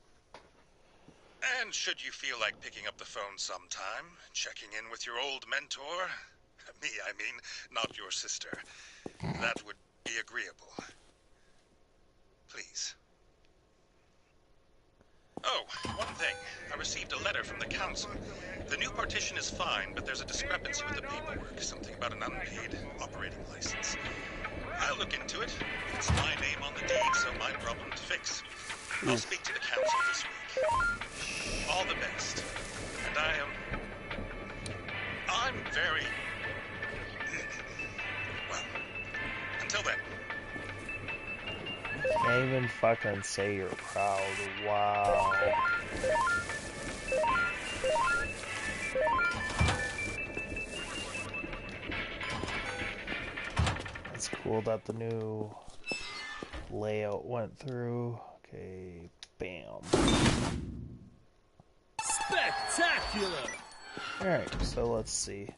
And should you feel like picking up the phone sometime, checking in with your old mentor, me, I mean, not your sister, that would be agreeable. Please. Oh, one thing. I received a letter from the council. The new partition is fine, but there's a discrepancy with the paperwork. Something about an unpaid operating license. I'll look into it. It's my name on the deed, so my problem to fix. I'll speak to the council this week. All the best. And I'm very... well, until then. Can't even fucking say you're proud. Wow. It's cool that the new layout went through. Okay, bam. Spectacular! Alright, so let's see.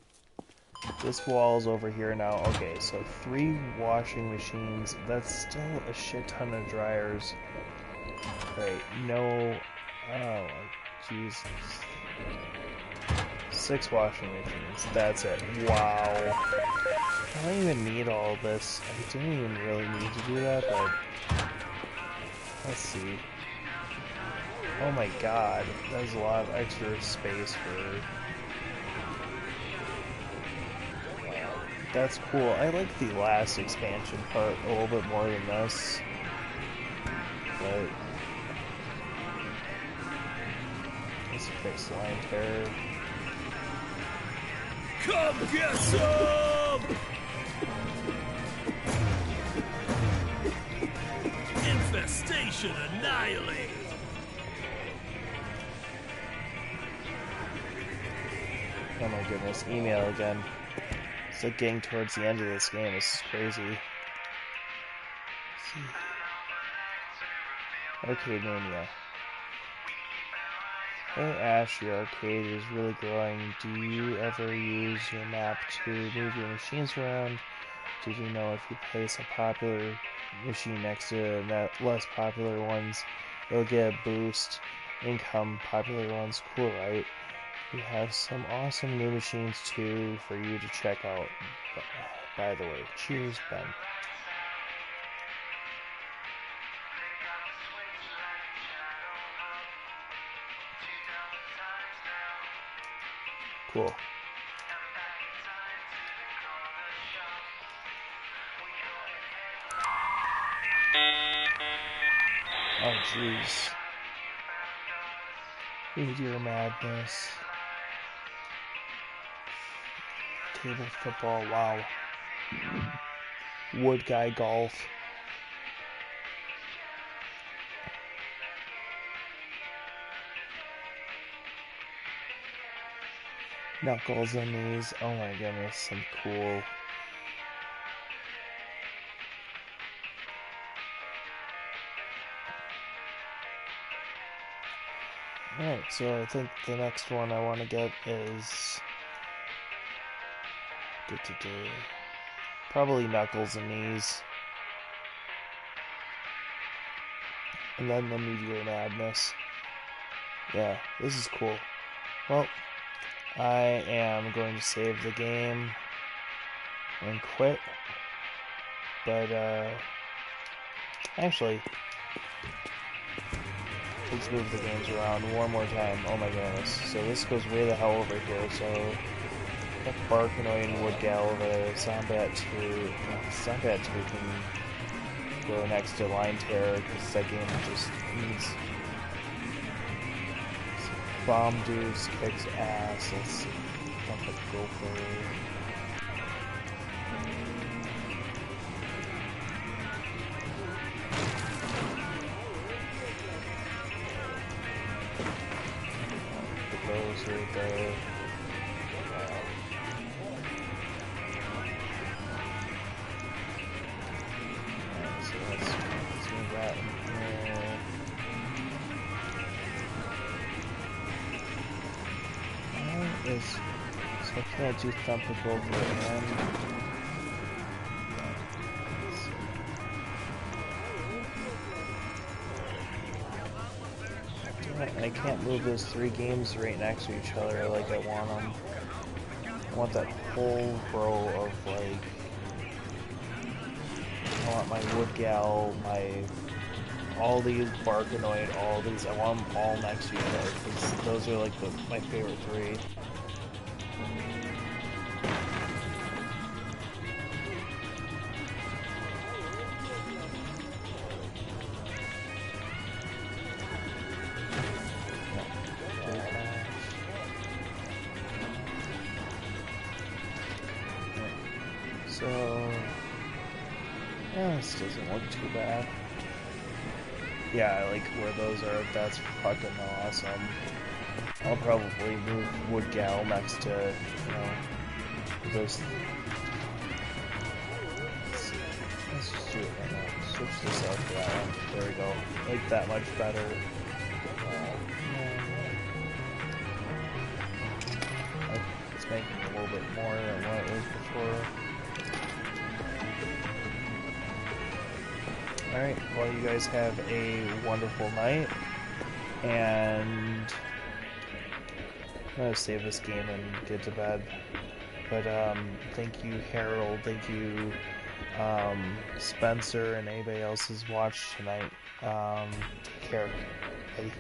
This wall's over here now. Okay, so 3 washing machines. That's still a shit ton of dryers. Right, no... oh, Jesus. 6 washing machines. That's it. Wow. I don't even need all this. I didn't even really need to do that, but let's see. Oh my god, that's a lot of extra space for... Wow, that's cool. I like the last expansion part a little bit more than this. But... let's fix line terror. Come get some! Infestation annihilated! Oh my goodness, email again. It's like getting towards the end of this game. This is crazy. Arcade Mania. Hey Ash, your arcade is really growing. Do you ever use your map to move your machines around? Did you know if you place a popular machine next to less popular ones, you'll get a boost? Income popular ones, cool, right? We have some awesome new machines too for you to check out. By the way, cheers, Ben. Cool. Oh jeez. Meteor madness. Table football, wow. Wood guy golf. Knuckles and these. Oh my goodness, some cool. Alright, so I think the next one I want to get is... probably Knuckles and these. And then the Meteor Madness. Yeah, this is cool. Well, I am going to save the game and quit. But, actually, let's move the games around one more time. Oh my goodness. So this goes way the hell over here. So, got Barkanoid and Woodgal over there. Zombat 2. Zombat 2 can go next to Line Terror because that game just needs... Bomb Dudes kicks ass. Let's see. Jump up Gopher. Put those right there. So let's move that in here. So I can't do Thump and Gopher again. And I can't move those 3 games right next to each other like I want them. I want that whole row of like... I want my Woodgal, all these Barkanoid, all these, I want them all next to each other because those are like my favorite 3. So, yeah, this doesn't look too bad. Yeah, I like where those are. That's fucking awesome. I'll probably move Woodgal next to, you know, those. Let's just do it right now. Switch this out for that one. There we go. Like that much better. It's making a little bit more than what it was before. Alright, well you guys have a wonderful night, and gonna save this game and get to bed. But thank you, Harold. Thank you, Spencer, and anybody else who's watched tonight. Take care. Bye.